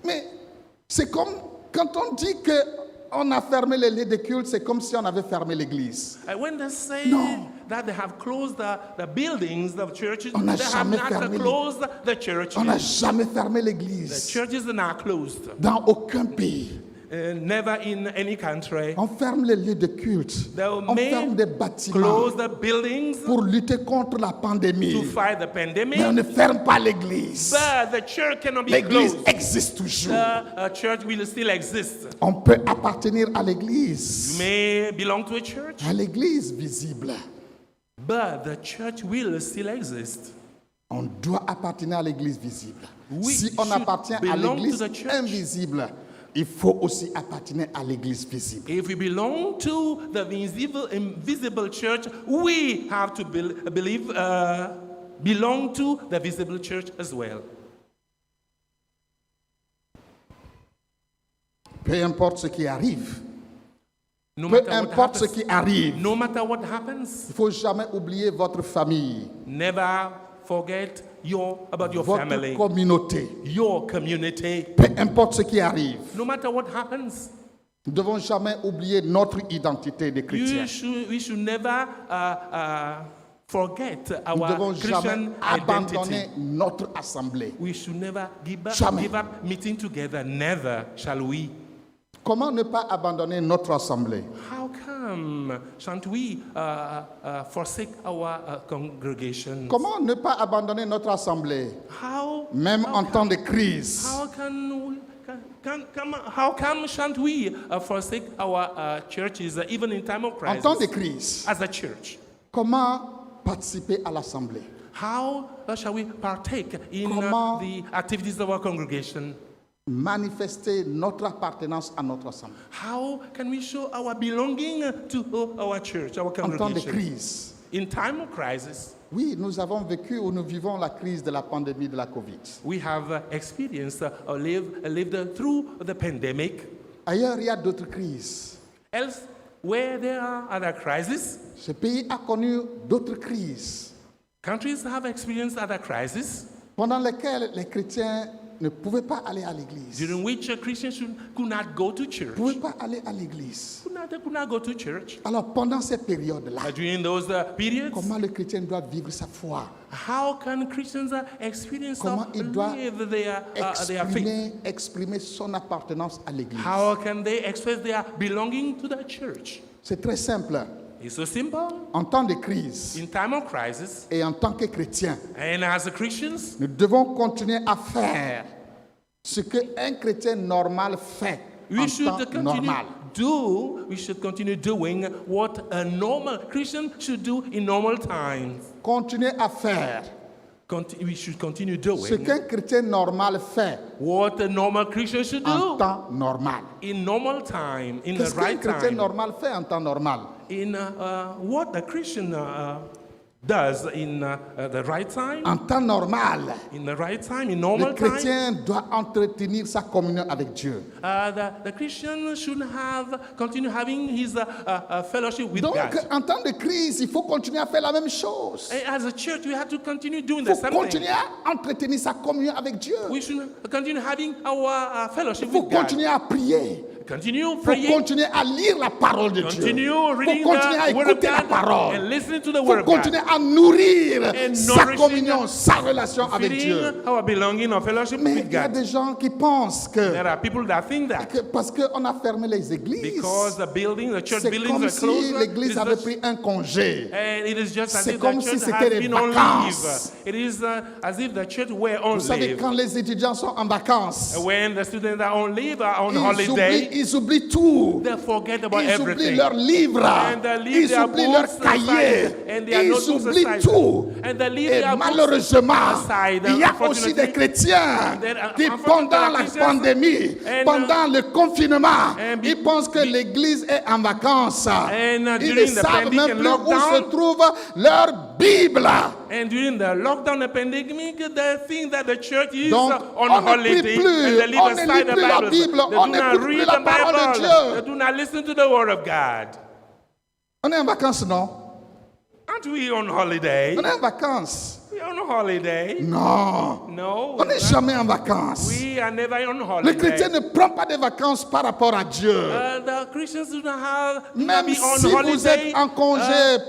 Mais c'est comme quand on dit qu'on a fermé les lieux de culte, c'est comme si on avait fermé l'église. When they say No. that they have closed the buildings of churches, On n'a they have jamais not fermé closed the churches. On n'a jamais fermé The l'église. churches are not closed. Dans aucun pays. Never in any country. On ferme les lieux de culte. They On may ferme des bâtiments close the buildings pour lutter contre la pandémie. to fight the pandemic, Mais on ne ferme pas l'église. but the church cannot be L'église closed. existe toujours. The church will still exist. On peut appartenir à You l'église. may belong to a church, À l'église visible. but the church will still exist. On doit appartenir à l'église visible. We Si on should appartient à belong to l'église the church. invisible, il faut aussi appartenir à l'église visible. If we belong to the invisible church, we have to belong to the visible church as well. Peu importe ce qui arrive, No peu matter what importe ce happens, qui arrive, no matter what happens, il ne faut jamais oublier votre famille, never forget about your votre family, communauté. your community. Peu importe ce qui arrive, No matter what happens, nous ne devons jamais oublier notre identité de chrétien. we should never forget Nous ne our devons jamais Christian abandonner identity. notre assemblée. We should never Jamais. give up meeting together. Never shall we. Comment ne pas abandonner notre assemblée? How come shan't we forsake our congregation? Comment ne pas abandonner notre assemblée? How Même en temps de crise. how come shan't we forsake our churches even in time of En temps de crisis crise, as a church? comment participer à l'assemblée? How shall we partake in Comment- the activities of our congregation? Manifester notre appartenance à notre assemblée. How can we show our belonging to our church, our En temps de congregation? crise. In time of crisis, Oui, nous avons vécu ou nous vivons la crise de la pandémie de la Covid. we have experienced or lived through the pandemic. Ailleurs, il y a d'autres crises. Else, where there are other crises, Ce pays a connu d'autres crises countries have experienced other crises pendant lesquelles les chrétiens ne pouvaient pas aller à l'église. during which Christians could not go to Ne church. pouvaient pas aller à l'église. Could not go to church. Alors, pendant ces périodes-là, During those periods, comment le chrétien doit vivre sa foi? how can Christians experience Comment il doit live their faith? exprimer son appartenance à l'église? How can they express their belonging to the church? C'est très simple. It's so simple. En temps de crise In time of crisis, et en tant que chrétien, and as Christians, nous devons continuer à faire ce qu'un chrétien normal fait en we should temps normal. continue doing what a normal Christian should do in normal times. Continuer à faire We should continue ce doing qu'un chrétien normal fait what a normal Christian should en do temps normal. in normal time, in the Qu'est-ce qu'un right chrétien time, normal fait en temps normal? in what the Christian does in the right time, En temps normal, in the right time, in le normal time. chrétien doit entretenir sa communion avec Dieu. The Christian should continue having his fellowship with Donc, God. en temps de crise, il faut continuer à faire la même chose. And as a church, we have to continue doing Il the faut same thing. continuer à entretenir sa communion avec Dieu. We should continue having our fellowship Il faut with God. continuer à prier. Continue Il faut praying. continuer à lire la parole de Dieu. Continue Il faut reading continuer à the Word of écouter la God parole. and listening to the Il Word faut of continuer God. à nourrir And sa nourishing communion, sa relation avec Dieu. Feeding our belonging, our fellowship Mais with il y a God. des gens qui pensent There are people that think that que parce qu'on a fermé les églises, because the church c'est buildings comme are si closed, l'église avait pris un congé. and it is just as C'est if comme the si church c'était has des been on vacances. leave. It is as if the church were on Vous savez, leave. quand les étudiants sont en vacances, When the students are on leave, are on ils holiday, ils oublient tout. They forget about Ils oublient everything. leurs livres. And they leave Ils their oublient leurs books cahiers. aside, and their Ils notebooks oublient aside. tout. And they leave Et their books malheureusement, aside, il y a aussi des unfortunately. chrétiens Then, qui, unfortunately, pendant la Christians, pandémie, and, pendant le confinement, and ils pensent que l'église est en vacances. And, Ils ne during the savent pandemic même and plus où lockdown, se trouve leur Bible. And during the lockdown and pandemic, they think that the church is Donc, on on ne holiday prie plus, and they leave on ne aside lit the plus la Bible. Bible, They on do not n'écoute plus read la the parole de Bible. Dieu. They do not listen to the word of God. On est en vacances, non? Aren't we on holiday? On est en vacances. We are on holiday. Non. No. On n'est jamais en vacances. We are never on Le holiday. chrétien ne prend pas de vacances par rapport à Dieu. The Christians do not Même be on si holiday vous êtes en congé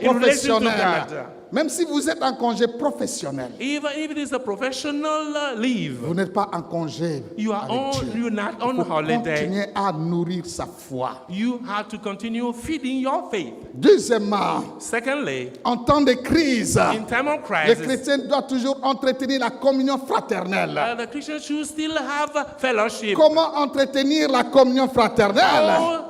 in relation to professionnel. God. Même si vous êtes en congé professionnel. Even if it is a professional leave, Vous n'êtes pas en congé you are avec Dieu. you're not on Il faut holiday. continuer à nourrir sa foi. You have to continue feeding your faith. Deuxièmement, Secondly, en temps de crise, in time of le crisis, chrétien doit toujours entretenir la communion fraternelle. the Christians should still have fellowship. Comment entretenir la communion fraternelle?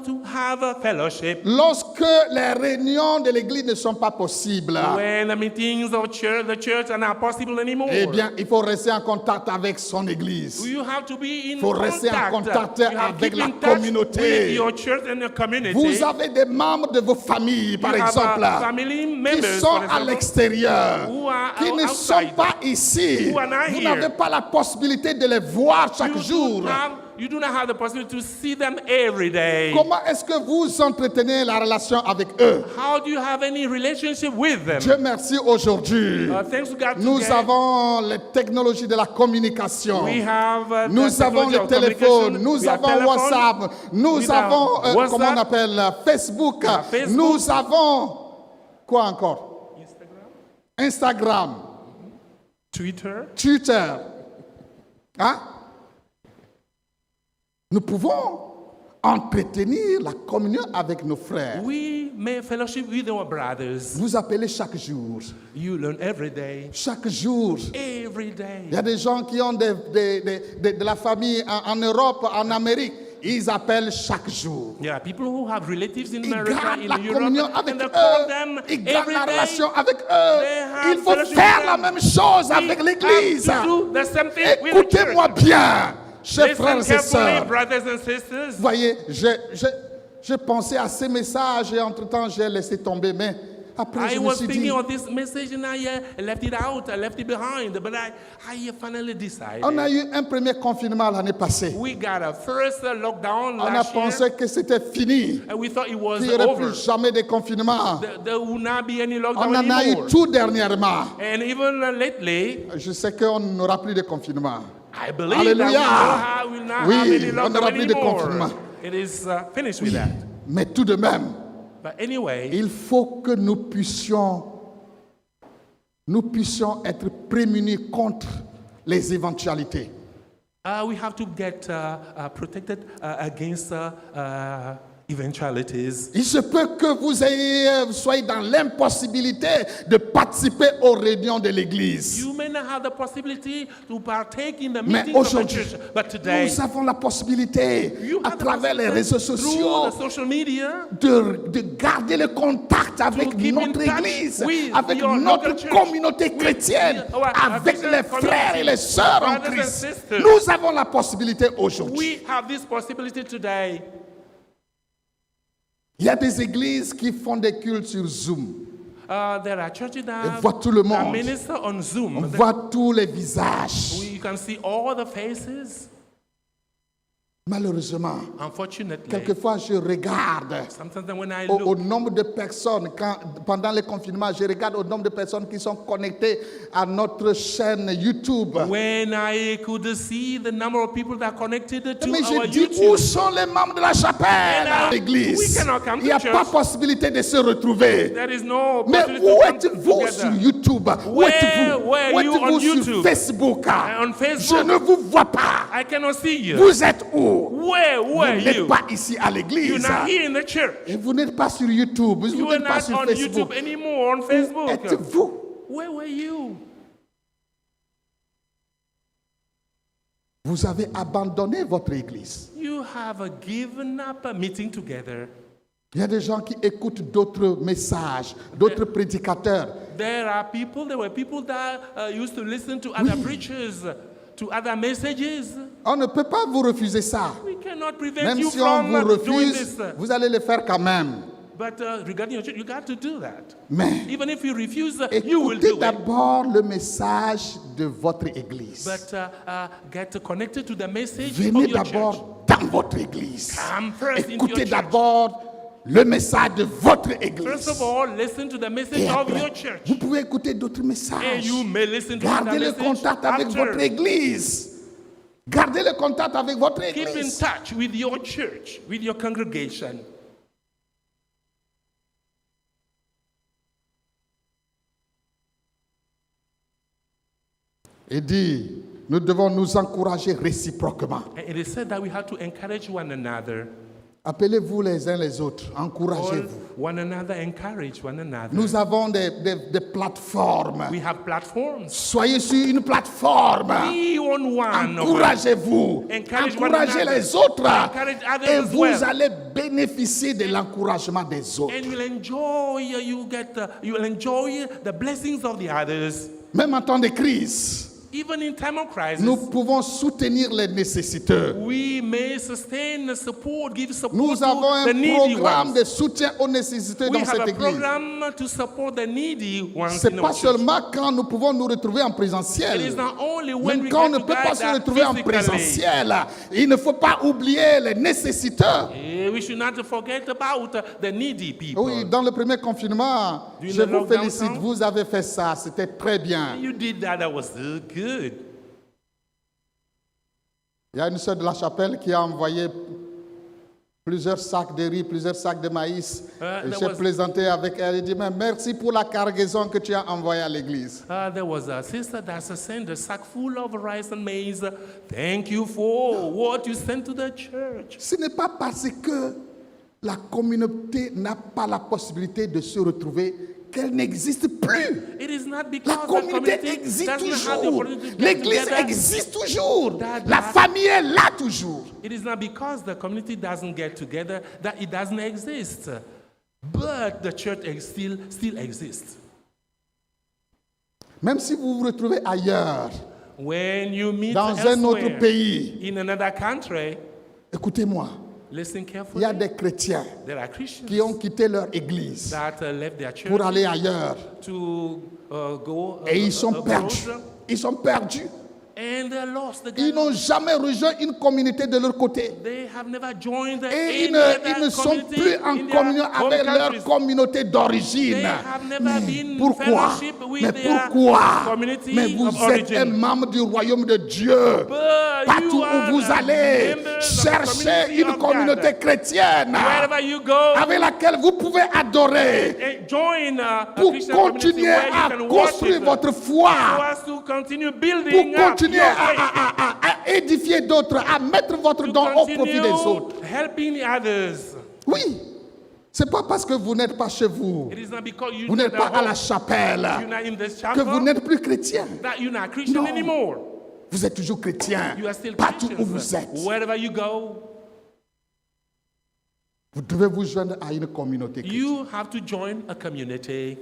To have a fellowship. Lorsque les réunions de l'église ne sont pas possibles, When the meetings of the church are not possible anymore, eh bien, il faut rester en contact avec son église. you have to be in Faut rester en contact You have to avec keep la in touch communauté. with your church and your community. Vous avez des membres de vos familles, par You have, exemple, family qui members, sont for à example, l'extérieur, who are qui ne sont outside, pas ici. who are not Vous here. n'avez pas la possibilité de les voir chaque jour. You do not have the possibility to see them every day. Comment est-ce que vous entretenez la relation avec eux? How do you have any relationship with them? Dieu merci aujourd'hui. Thanks to God Nous today, avons les technologies de la communication. we have Nous avons le téléphone, nous avons WhatsApp, nous avons, comment on appelle, Facebook, Facebook. nous avons, quoi encore? Instagram, Twitter. Hein? Nous pouvons entretenir la communion avec nos frères. We may fellowship with our brothers. Vous appelez chaque jour. You learn every day. Chaque jour. Every day. Il y a des gens qui ont de la famille en Europe, en Amérique. Ils appellent chaque jour. There are people who have relatives in Ils America, gardent in la communion Europe, avec and they call eux. them Ils gardent every la day. relation avec eux. have Il faut fellowship faire with la them. même chose We avec l'Église. have to do the same thing with the Écoutez-moi church. bien, chers frères Listen et carefully, sœurs. brothers and sisters. Voyez, j'ai pensé à ces messages et entre-temps j'ai laissé tomber, mais après I je me was suis thinking dit, of this message and I left it out, I left it behind, but I finally decided. on a eu un premier confinement l'année passée. We got a first lockdown On a last pensé year, que c'était fini, and we thought it was qu'il n'y aurait over. plus jamais de confinement. There would not be any On lockdown en a eu anymore. tout dernièrement. And even lately, Je sais qu'on n'aura plus de confinement. I believe Alléluia. that we will not Oui, have any on lockdown n'aura plus de anymore. confinement. It is finished with that. Mais tout de même, But anyway, il faut que nous puissions être prémunis contre les éventualités. we have to get protected against eventualities. Il se peut que vous soyez dans l'impossibilité de participer aux réunions de l'Église. You may not have the possibility to partake in the Mais meetings of the aujourd'hui, church, but today, nous avons la possibilité, you à have the travers les possibility réseaux sociaux, through the social media, de garder le contact avec keep in notre touch Église, with avec your notre local church, communauté with chrétienne, our avec Christian les frères et community, les sœurs en brothers and Christ. sisters. Nous avons la possibilité aujourd'hui. we have this possibility today. Il y a des églises qui font des cultes sur Zoom. There are churches On that, voit tout le that monde. minister on Zoom. On voit tous les visages. You can see all the faces. Malheureusement, Unfortunately, quelquefois je regarde sometimes when I au look, nombre de personnes, pendant le confinement, je regarde au nombre de personnes qui sont connectées à notre chaîne YouTube. when I could see the number of people that are connected to Mais our je dis, YouTube, où sont les membres de la chapelle à we l'église? cannot come Il n'y a to pas church. possibilité de se retrouver. there is no Mais possibility où to come êtes-vous together. sur YouTube? Où Where êtes-vous? are Où you êtes-vous on sur YouTube? Facebook? On Facebook. Je ne vous vois pas. I cannot see you. Vous êtes où? Where Vous were n'êtes you? pas ici à You're l'église. not here in the church. Et vous n'êtes pas sur YouTube. Vous You are n'êtes pas not sur on Facebook. YouTube anymore, on Où Facebook. êtes-vous? Where were you? Vous avez abandonné votre église. You have given up meeting together. Il y a des gens qui écoutent d'autres messages, d'autres prédicateurs. There were people that used to listen to other preachers, to other messages. On ne peut pas vous refuser ça. We cannot prevent Même you si on from vous doing refuse, this. vous allez le faire quand même. But regarding your church, you got to do that. Mais Even if you refuse, you will écoutez do it. d'abord le message de votre église. But get connected to the message Venez of your church. d'abord dans votre église. Come first into Écoutez your church. d'abord le message de votre First église. of all, listen to the message Et of après, your church. vous pouvez écouter d'autres And messages. you may listen to Gardez other le message contact avec after. votre église. Gardez le contact avec votre Keep in église. touch with your church, with your congregation. Et dit, nous devons nous encourager réciproquement. And it is said that we have to encourage one another. Appelez-vous les uns les autres, All encouragez-vous. one another, encourage one another. Nous avons des plateformes. We have platforms. Soyez sur une plateforme. Be on one. Encouragez-vous. Encourage one Encouragez another. les autres. Encourage others Et as vous well. allez bénéficier de l'encouragement des autres. And you'll enjoy the blessings of the others. Même en temps de crise, Even in time of crisis, nous pouvons soutenir les nécessiteux. we may sustain, support, give support Nous avons to the un needy programme ones. de soutien aux nécessiteux We dans have cette a église. program to support the needy ones Ce in n'est our pas church. seulement quand nous pouvons nous retrouver en It is présentiel. not only when Même we quand on get ne peut pas se together retrouver en physically. présentiel, il ne faut pas oublier les nécessiteux. We should not forget about the needy people. Oui, dans le premier confinement, During je the vous lockdown félicite, time? vous avez fait ça, c'était très bien. You did that. That was so good. Il y a une sœur de la chapelle qui a envoyé plusieurs sacs de riz, plusieurs sacs de maïs. Et there j'ai was- plaisanté avec elle. Elle dit, mais merci pour la cargaison que tu as envoyée à l'église. There was a sister that sent a sack full of rice and maize. Thank you for what you sent to the church. Ce n'est pas parce que la communauté n'a pas la possibilité de se retrouver qu'elle n'existe plus. It is not La because the communauté community existe doesn't have the toujours. opportunity to get L'église together. existe toujours. That- La famille est là toujours. It is not because the community doesn't get together that it doesn't exist. But the church still exists. Même si vous vous retrouvez ailleurs, When you meet dans un autre elsewhere, pays, in another country, écoutez-moi, listen il carefully. y a des chrétiens There are Christians qui ont quitté leur église that left their church pour aller ailleurs. to go Et ils sont abroad, perdus. Ils sont perdus. and they're lost. Ils n'ont jamais rejoint une communauté de leur côté. They have never joined Et any ils other ne sont community plus en in their communion home avec leur countries. communauté d'origine. They have never been in Pourquoi? fellowship with Mais their pourquoi? community Mais vous of êtes un origin. membre du royaume de Dieu. But Partout you are où vous allez, members of the cherchez community une of communauté God. chrétienne Wherever you go, avec laquelle vous pouvez adorer and join a pour Christian community continuer where you à can construire worship, votre foi, so as to continue pour building up continuer your faith, à édifier d'autres, à mettre votre to don au profit des continue autres. helping others. Oui, c'est pas parce que vous n'êtes pas chez vous, It is not because vous n'êtes pas à la you're chapelle, not in this que vous chapel n'êtes plus chrétien. that you're not Christian Non. anymore. Vous êtes toujours chrétien, You are still partout où vous Christians. êtes. Wherever you go, Vous devez vous joindre à une communauté chrétienne. you have to join a community.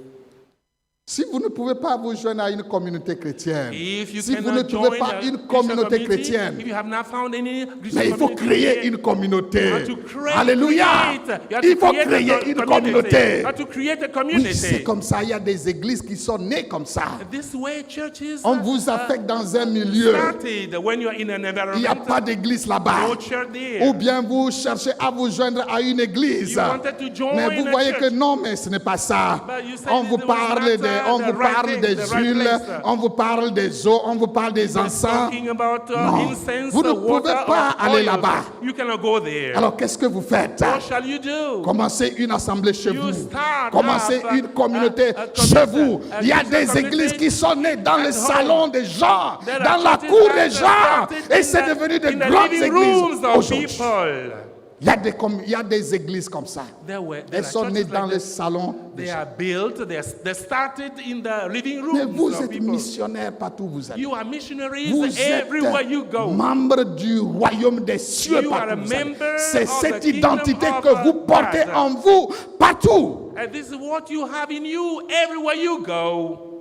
Si vous ne pouvez pas vous joindre à une communauté chrétienne, If you si vous ne cannot trouvez join pas a une Christian communauté community, chrétienne, if you have not found any Christian mais il faut community créer yet, une communauté. you have to create, Alléluia! you have Il to faut create créer a une community. communauté. You have to create a Oui, community. c'est comme ça. Il y a des églises qui sont nées comme ça. This way churches On vous affecte dans un milieu. started when you are in an Il n'y a environment, pas d'église là-bas. no church there. Ou bien vous cherchez à vous joindre à une église. You wanted to join Mais vous a voyez church. que non, mais ce n'est pas ça. But you said On it vous was parle not, on the vous right parle thing, des the right huiles, place. on vous parle des eaux, on vous parle des encens. Talking about Non. incense, Vous ne water, pouvez pas or aller oil. là-bas. You cannot go there. Alors qu'est-ce que vous faites? What shall you do? Commencez une assemblée chez You vous. start Commencez up une communauté a chez vous. a Il y a Christian des community églises qui sont nées dans les at salons home. des gens, There are dans la churches cour that des gens. started Et in c'est the- devenu de in the grandes living rooms églises of aujourd'hui. people. Il y a des églises comme ça. There Elles are sont nées churches dans like le this. salon. They are built, they started in the living Mais rooms vous of êtes people. missionnaires partout où vous allez. You are missionaries Vous everywhere êtes you go. membre du royaume des cieux You are partout a où vous allez. member C'est of cette the kingdom identité of que vous portez God. en vous partout. And this is what you have in you everywhere you go.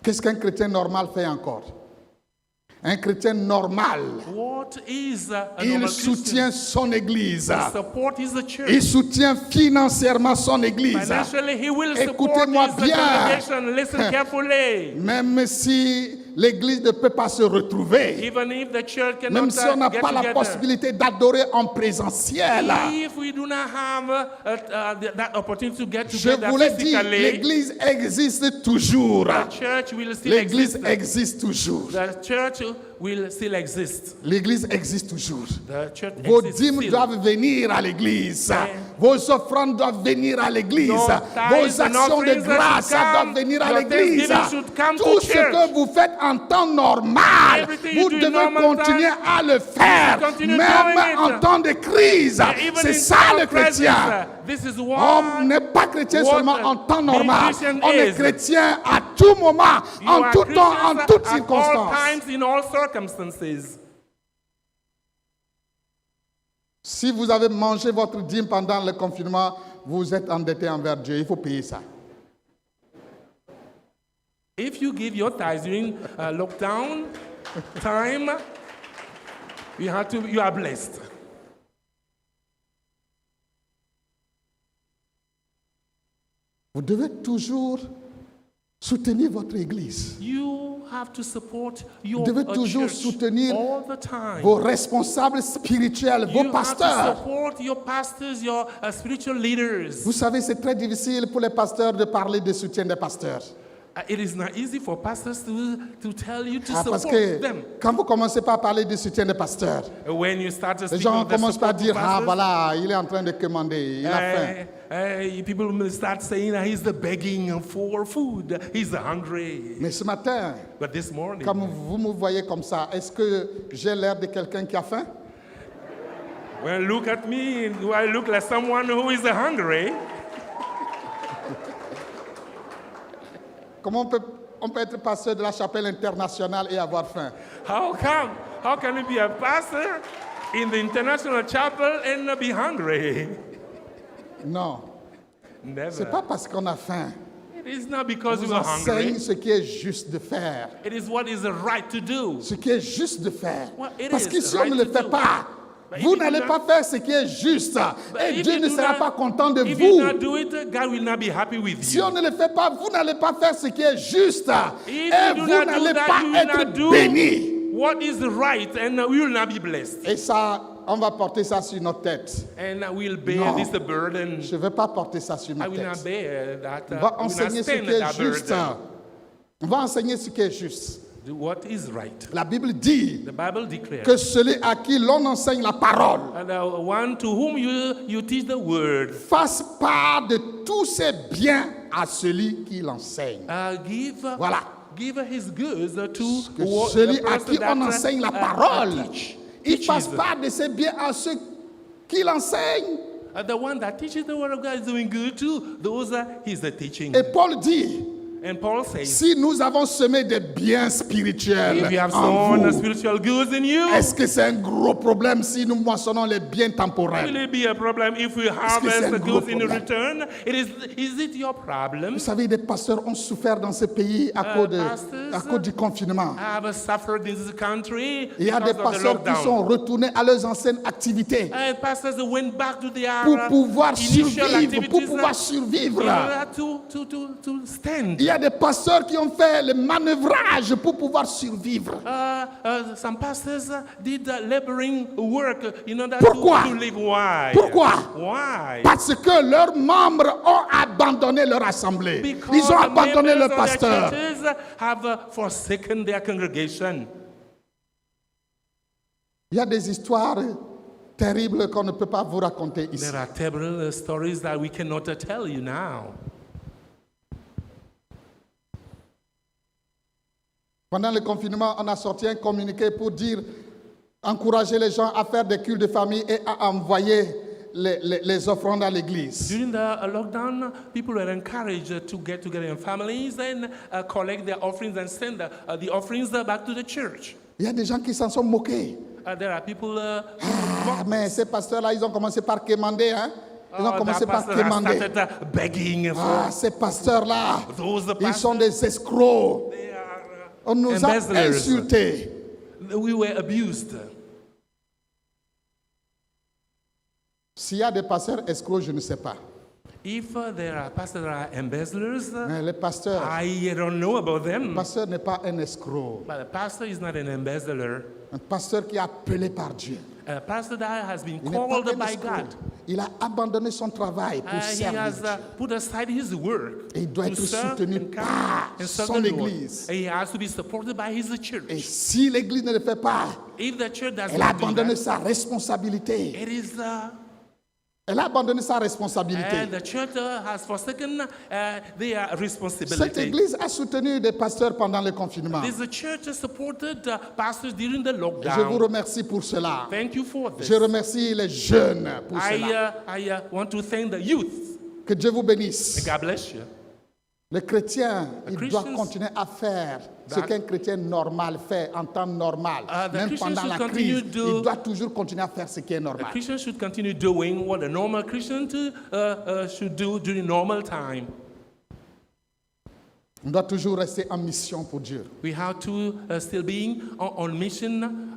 Qu'est-ce qu'un chrétien normal fait encore? Un chrétien normal, What is a il normal soutient Christian? son église. He support his church. Il soutient financièrement son église. Financially, he will support Écoutez-moi his bien. congregation. Listen carefully. Même si l'église ne peut pas se retrouver, Even if the church cannot même si on n'a get pas la together. possibilité d'adorer en présentiel, If we do not have that opportunity to get je together vous l'ai dit, physically, l'église existe toujours. the church will still L'église exist. existe toujours. The church will still exist. L'église existe toujours. The church Vos exists dîmes still. doivent venir à l'église. Yeah. Vos offrandes doivent venir à l'église. Your Vos tithes and actions de offerings grâce should come. doivent venir à Your l'église. thanksgiving should come to Tout ce church. que vous faites en temps normal, Everything you vous do in devez normal continuer time, à le faire, you should continue même doing it. en temps de crise. And even C'est in ça time le of crisis, chrétien. this is On n'est what pas chrétien what seulement en temps normal. Christian On est is. chrétien à tout moment, you en are tout temps, en Christians toutes at all circonstances. times, in all circumstances. Si vous avez mangé votre dîme pendant le confinement, vous êtes endetté envers Dieu. Il faut payer ça. If you give your tithes during lockdown time, you are blessed. Vous devez toujours soutenir votre église. You have to support your Vous devez toujours church soutenir all the time. Vos responsables spirituels, vos You have to pasteurs. support your pastors, your spiritual leaders. Vous savez, c'est très difficile pour les pasteurs de parler de soutien des pasteurs. It is not easy for pastors to tell you to Parce support que them. quand vous commencez par parler du soutien des pasteurs, When you start to les speak gens of the commencent par support dire, of ah pastors, voilà, il est en train de commander, il a faim. people will start saying that he's begging for food. He's hungry. Mais ce matin, But this morning, comme vous me voyez comme ça, est-ce que j'ai l'air de quelqu'un qui a faim? when look at me, do I look like someone who is hungry? Comment on peut être pasteur de la chapelle internationale et avoir faim? How can you be a pastor in the international chapel and be hungry? Non, Never. c'est pas parce qu'on a faim. It is not because On we vous are enseigne hungry. ce qui est juste de faire. It is what is the right to do. Ce qui est juste de faire. Well, it Parce is que si right on ne le to fait do. pas, But vous if you n'allez do pas not- faire ce qui est juste. Et If Dieu you ne do sera not- pas content de If you vous. not do it, God will not be happy with Si you. on ne le fait pas, vous n'allez pas faire ce qui est juste. If Et you vous do not do n'allez that, pas you will être not do béni. what is right, and we will not be blessed. Et ça, on va porter ça sur notre tête. And we'll bear Non. this burden. Je ne vais pas porter ça sur ma I will not tête. bear that. On va I will not enseigner ce stand qui est that juste. burden. On va enseigner ce qui est juste. Do what is right. La Bible dit The Bible declares. que celui à qui l'on enseigne la parole And the one to whom you teach the word, fasse part de tous ses biens à celui qui l'enseigne. Voilà. give his goods to Que the celui à person qui that, on enseigne la parole, il teaches. fasse part de ses biens à ceux qui l'enseignent. The one that teaches the word of God is doing good too. Those he's the teaching. Et Paul dit, And Paul says, si nous avons semé des biens spirituels if you have en sown vous, spiritual goods in you, est-ce que c'est un gros problème si nous moissonnons les biens will temporels? it be a problem if we c'est harvest un the gros goods in problème? return? Is it your problem? Vous savez, des pasteurs ont souffert dans ce pays à cause du confinement. I have suffered in this country Il y a des because of the pasteurs qui lockdown. sont retournés à leurs anciennes activités And pastors went back to their pour pouvoir initial survivre, pour activities pouvoir in survivre. order to stand. Il y a des pasteurs qui ont fait le manœuvrage pour pouvoir survivre. Some pastors did laboring work in order Pourquoi? to live. Why? Pourquoi? Why? Parce que leurs membres ont abandonné leur assemblée. Because Ils ont the abandonné members leur of their pasteur. churches have forsaken their congregation. Il y a des histoires terribles qu'on ne peut pas vous raconter ici. There are terrible stories that we cannot tell you now. Pendant le confinement, on a sorti un communiqué pour dire encourager les gens à faire des cultes de famille et à envoyer les offrandes à l'église. During the lockdown, people were encouraged to get together in families and collect their offerings and send the offerings back to the church. Il y a des gens qui s'en sont moqués. There are people Ah, mais ces pasteurs-là, ils ont commencé par quémander, hein? Ils ont commencé par pastors have quémander. started begging for Ah, ces pasteurs-là, those ils pastors. sont des escrocs. They are, On nous a embezzlers. insultés. We were abused. S'il y a des pasteurs escrocs, je ne sais pas. If there are pastors that are embezzlers, Mais le pasteur I don't know about them. n'est pas un escroc. But a pastor is not an embezzler. Un pasteur qui est appelé par Dieu. A pastor that has been Il n'est pas called un by escroc. God. Il a abandonné son travail pour He servir has Dieu. put aside his work Et il doit to être serve soutenu and come par and serve son the Lord. église. He has to be supported by his Et church. si l'église ne le fait pas, If the church does elle a not do abandonné that, sa responsabilité. it is Elle a abandonné sa responsabilité. and the church has forsaken their Cette responsibility. église a soutenu des pasteurs pendant le confinement. This church supported pastors during the Je vous lockdown. remercie pour cela. Thank you for this. Je remercie les jeunes pour cela. I want to thank the youth. Que Dieu vous bénisse. God bless you. Le chrétien, il doit Christians- continuer à faire ce That- qu'un chrétien normal fait en temps normal. The Même Christians pendant should la continue crise, to- il doit toujours continuer à faire ce qui est The normal. Christian should continue doing what a normal Christian should do during normal time. On doit toujours rester en mission pour Dieu. We have to still being on mission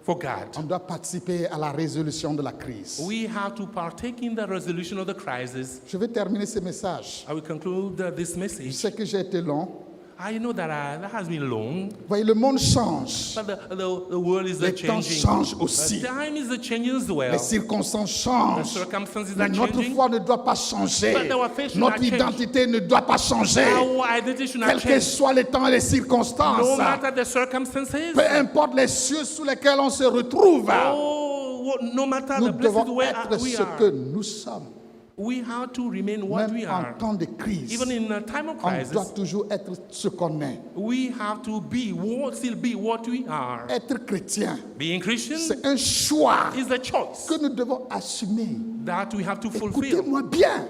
for God. On doit participer à la résolution de la crise. We have to partake in the resolution of the crisis. Je vais terminer ce message. I will conclude this Je message. sais que j'ai été long. I know that that has been long, Vous voyez, le monde change. but the world is Les temps changing. changent aussi. Time is changing as well. Les circonstances The changent. circumstances Mais are notre changing. foi ne doit pas changer. But our faith should Notre not change. identité ne doit pas changer. Our identity should not Quels que change. soient les temps et les circonstances. No matter the circumstances, Peu importe les cieux sous lesquels on se retrouve. no matter Nous the places devons where être we ce que are, nous sommes. we have to remain what we Même en are. temps de crise, Even in a time of on crisis, doit toujours être ce qu'on est. we have to still be what we are. Être chrétien, Being Christian c'est un choix is a choice que nous devons assumer. that we have to fulfill. Écoutez-moi bien,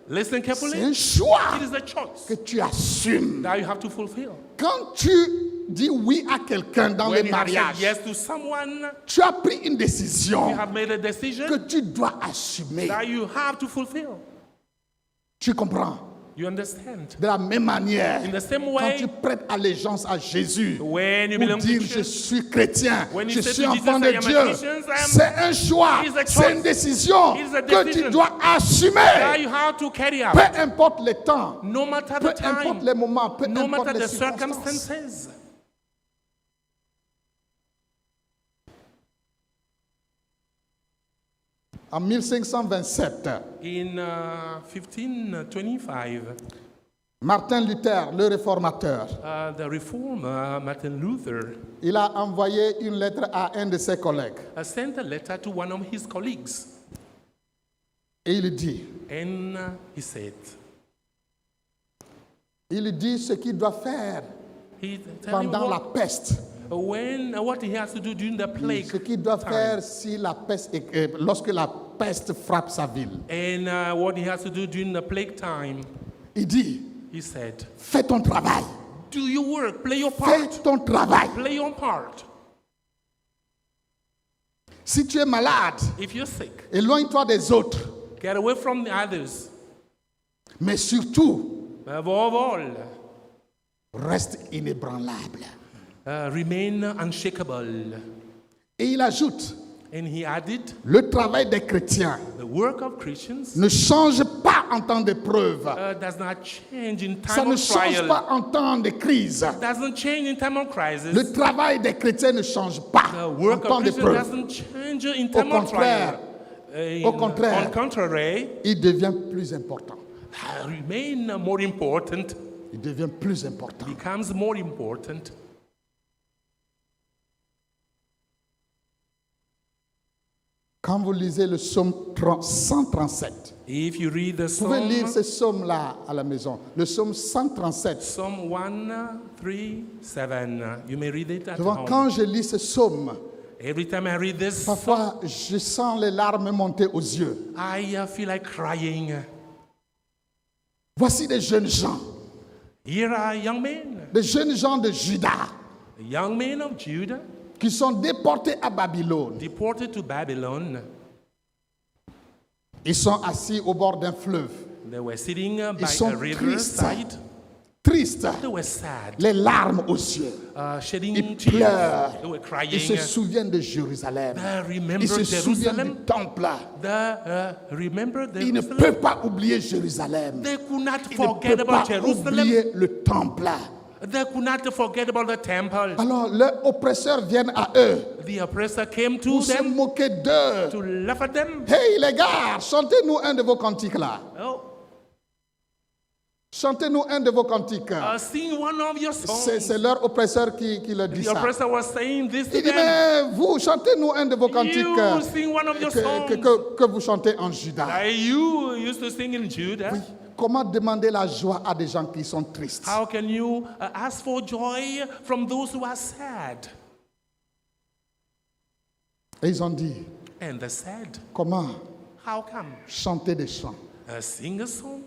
Listen c'est un carefully. choix It is a choice que tu assumes. that you have to fulfill. Quand tu dis oui à quelqu'un dans When le you have said mariage, yes to someone, tu as pris une décision you have made a que decision tu dois assumer. that you have to fulfill. Tu comprends? You understand? De la même manière, In the same quand way, tu prêtes allégeance à Jésus, when you pour belong to dire je Jesus, suis chrétien, When you je say suis to enfant Jesus, de I am a Dieu, Christian, I am- c'est un choix, It's a c'est choice. une décision It's a que tu decision. dois assumer. that you have to carry out. Peu importe le temps, No matter peu the importe time, les moments, peu no importe matter les the circonstances. circumstances. En 1527, In 1525, Martin Luther, le réformateur, the reformer Martin Luther il a envoyé une lettre à un de ses collègues. sent a letter to one of his colleagues, Et il dit, and he said, ce qu'il doit faire he tell him pendant la peste. what he has to do during the plague Ce qu'il doit time, faire si la peste, lorsque la peste frappe sa ville. and what he has to do during the plague time. Il dit, He said, fais ton travail. do your work, play your Fais part, ton travail. play your part. Si tu es malade, If you're sick, éloigne-toi des autres. get away from the others. Mais surtout, Above all, reste inébranlable. remain unshakable. Et il ajoute, And he added, le travail des chrétiens the work of Christians ne change pas en temps d'épreuve. does not change in Ça time ne of change trial. pas en temps de crise. Doesn't change in time of crisis. Le travail des chrétiens ne change pas The en work temps of Christians d'épreuve. doesn't change in time of contraire. trial. Au contraire. On contrary, Il devient plus important. remain more important, Il devient plus important. becomes more important. Quand vous lisez le psaume 137, If you read the vous pouvez lire Psalm, ce psaume-là à la maison. Le psaume 137. Psalm 137, you may read it at Souvent, home. quand je lis ce psaume, Every time I read this, Parfois, je sens les larmes monter aux yeux. I feel like crying. Voici des jeunes gens, Here are young men, des jeunes gens de Juda young men of Judah, qui sont déportés à Babylone. deported to Babylon. Ils sont assis au bord d'un fleuve. They were sitting by Ils sont a riverside. Tristes, They were sad, les larmes aux yeux. shedding Ils tears. pleurent. They were Ils se crying. souviennent de Jérusalem. They remember Ils se souviennent Jerusalem. du temple. Remember Ils ne Jerusalem. peuvent pas oublier Jérusalem. They could not Ils ne forget peuvent pas about Jerusalem. oublier le temple. They could not forget about the temple. Alors, leurs oppresseurs viennent à eux The oppressor came to pour se them moquer d'eux. to laugh at them. Hey les gars, chantez-nous un de vos cantiques là. Oh, Chantez-nous un de vos cantiques. sing one of your songs. C'est leur oppresseur qui leur dit The ça. oppressor was saying this to Il dit, them. mais vous, chantez-nous un de vos cantiques You sing one of your songs que vous chantez en Juda. that you used to sing in Judah. Oui. Comment demander la joie à des gens qui sont tristes? How can you ask for joy from those who are sad? Et ils ont dit, And they said, comment how come? chanter des chants Sing a song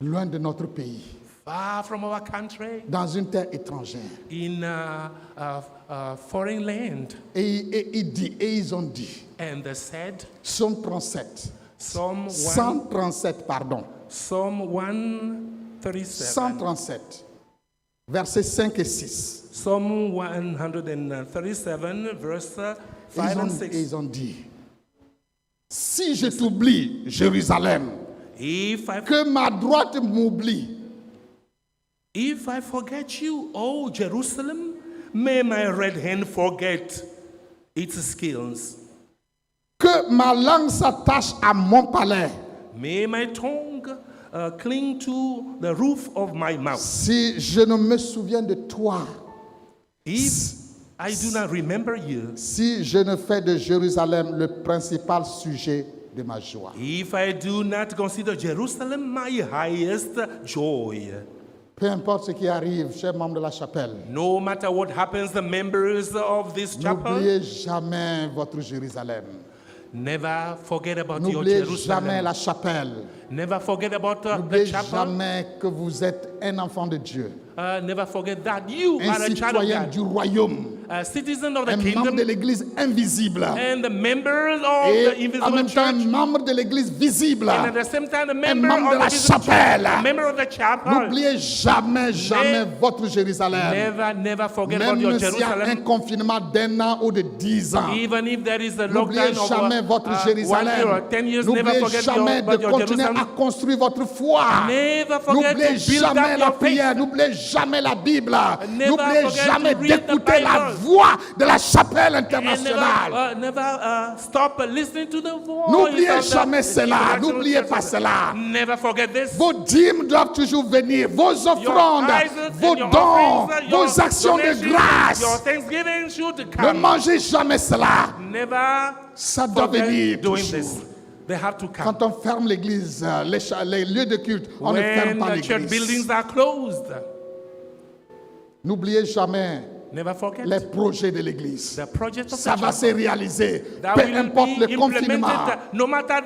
loin de notre pays, far from our country dans une terre étrangère? in a foreign land. Et ils ont dit, And they said, Psaume 37, Psalm 137, pardon, 137. 137, versets 5 et 6. Psalm 137, verse 5 and 6. Ils ont dit, si je t'oublie, Jérusalem, que ma droite m'oublie, If I forget you, O Jerusalem, may my right hand forget its skills. que ma langue s'attache à mon palais, May my tongue cling to the roof of my mouth. si je ne me souviens de toi, If I do not remember you, si je ne fais de Jérusalem le principal sujet de ma joie. if I do not consider Jerusalem my highest joy, Peu importe ce qui arrive, chers membres de la chapelle, no matter what happens, the members of this chapel, n'oubliez jamais votre Jérusalem. never forget about your N'oubliez jamais Jerusalem. la chapelle. Never forget about the N'oubliez chapel. jamais que vous êtes un enfant de Dieu, Never forget that you un are a child of citoyen God, du royaume, a citizen of the un membre kingdom, de l'Église invisible and the members of the et en invisible même temps un church, membre de l'Église visible, and at the same time a un member membre de of la the visible church, chapelle. a member of the chapel. N'oubliez jamais, jamais votre Jérusalem. Never forget about your Même s'il y a un Jerusalem. confinement d'1 an ou de 10 ans, Even if there is a n'oubliez lockdown jamais of votre 1 Jérusalem. year or 10 years, never N'oubliez forget jamais about de your continuer à Jerusalem. construire votre foi. Never forget N'oubliez to build jamais up la your prière. faith. N'oubliez jamais la Bible. Never N'oubliez forget jamais to read the d'écouter la Bible. voix de la chapelle And internationale. never stop listening to the voice. N'oubliez of the jamais cela. international N'oubliez pas churches. cela. Never forget this. Vos dîmes doivent toujours venir. Vos offrandes, tithes vos and your dons, offerings, your vos actions de donations, grâce. Your thanksgiving should Ne come. mangez jamais cela. Never Ça doit venir forget doing toujours. this. They have to come. Quand on ferme l'église, les lieux de culte, on ne ferme When pas the church l'église. buildings are closed, N'oubliez jamais never forget les projets de l'église. the project of Ça the va se chapel. réaliser, That peu will importe be le confinement. implemented no matter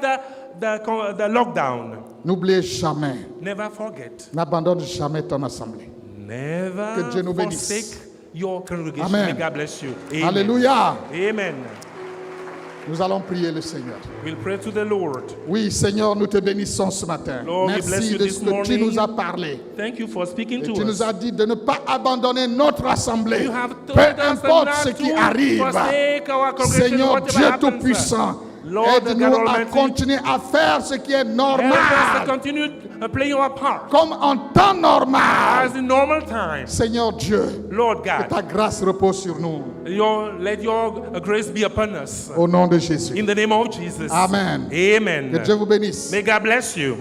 the lockdown. N'oubliez jamais, Never forget. n'abandonne jamais ton assemblée. Never Que Dieu nous bénisse. forsake your congregation. Amen. May God bless you. Amen. Alléluia. Amen. Nous allons prier le Seigneur. We'll pray to the Lord. Oui, Seigneur, nous te bénissons ce matin. Lord, we bless Merci you de this ce que tu morning. nous as parlé. Thank you for speaking Et to tu us. nous as dit de ne pas abandonner notre assemblée. You have Peu told us importe not ce qui to arrive. forsake our congregation, Seigneur whatever Dieu happens. Tout-Puissant, Lord, the God aide-nous à Almighty, continuer à faire ce qui est help us to normal, continue playing our part comme en temps normal. as in normal times. Seigneur Dieu, Lord que God, ta grâce repose sur nous. let your grace be upon us. Au nom de Jésus. In the name of Jesus. Amen. Amen. Que Dieu vous bénisse. May God bless you.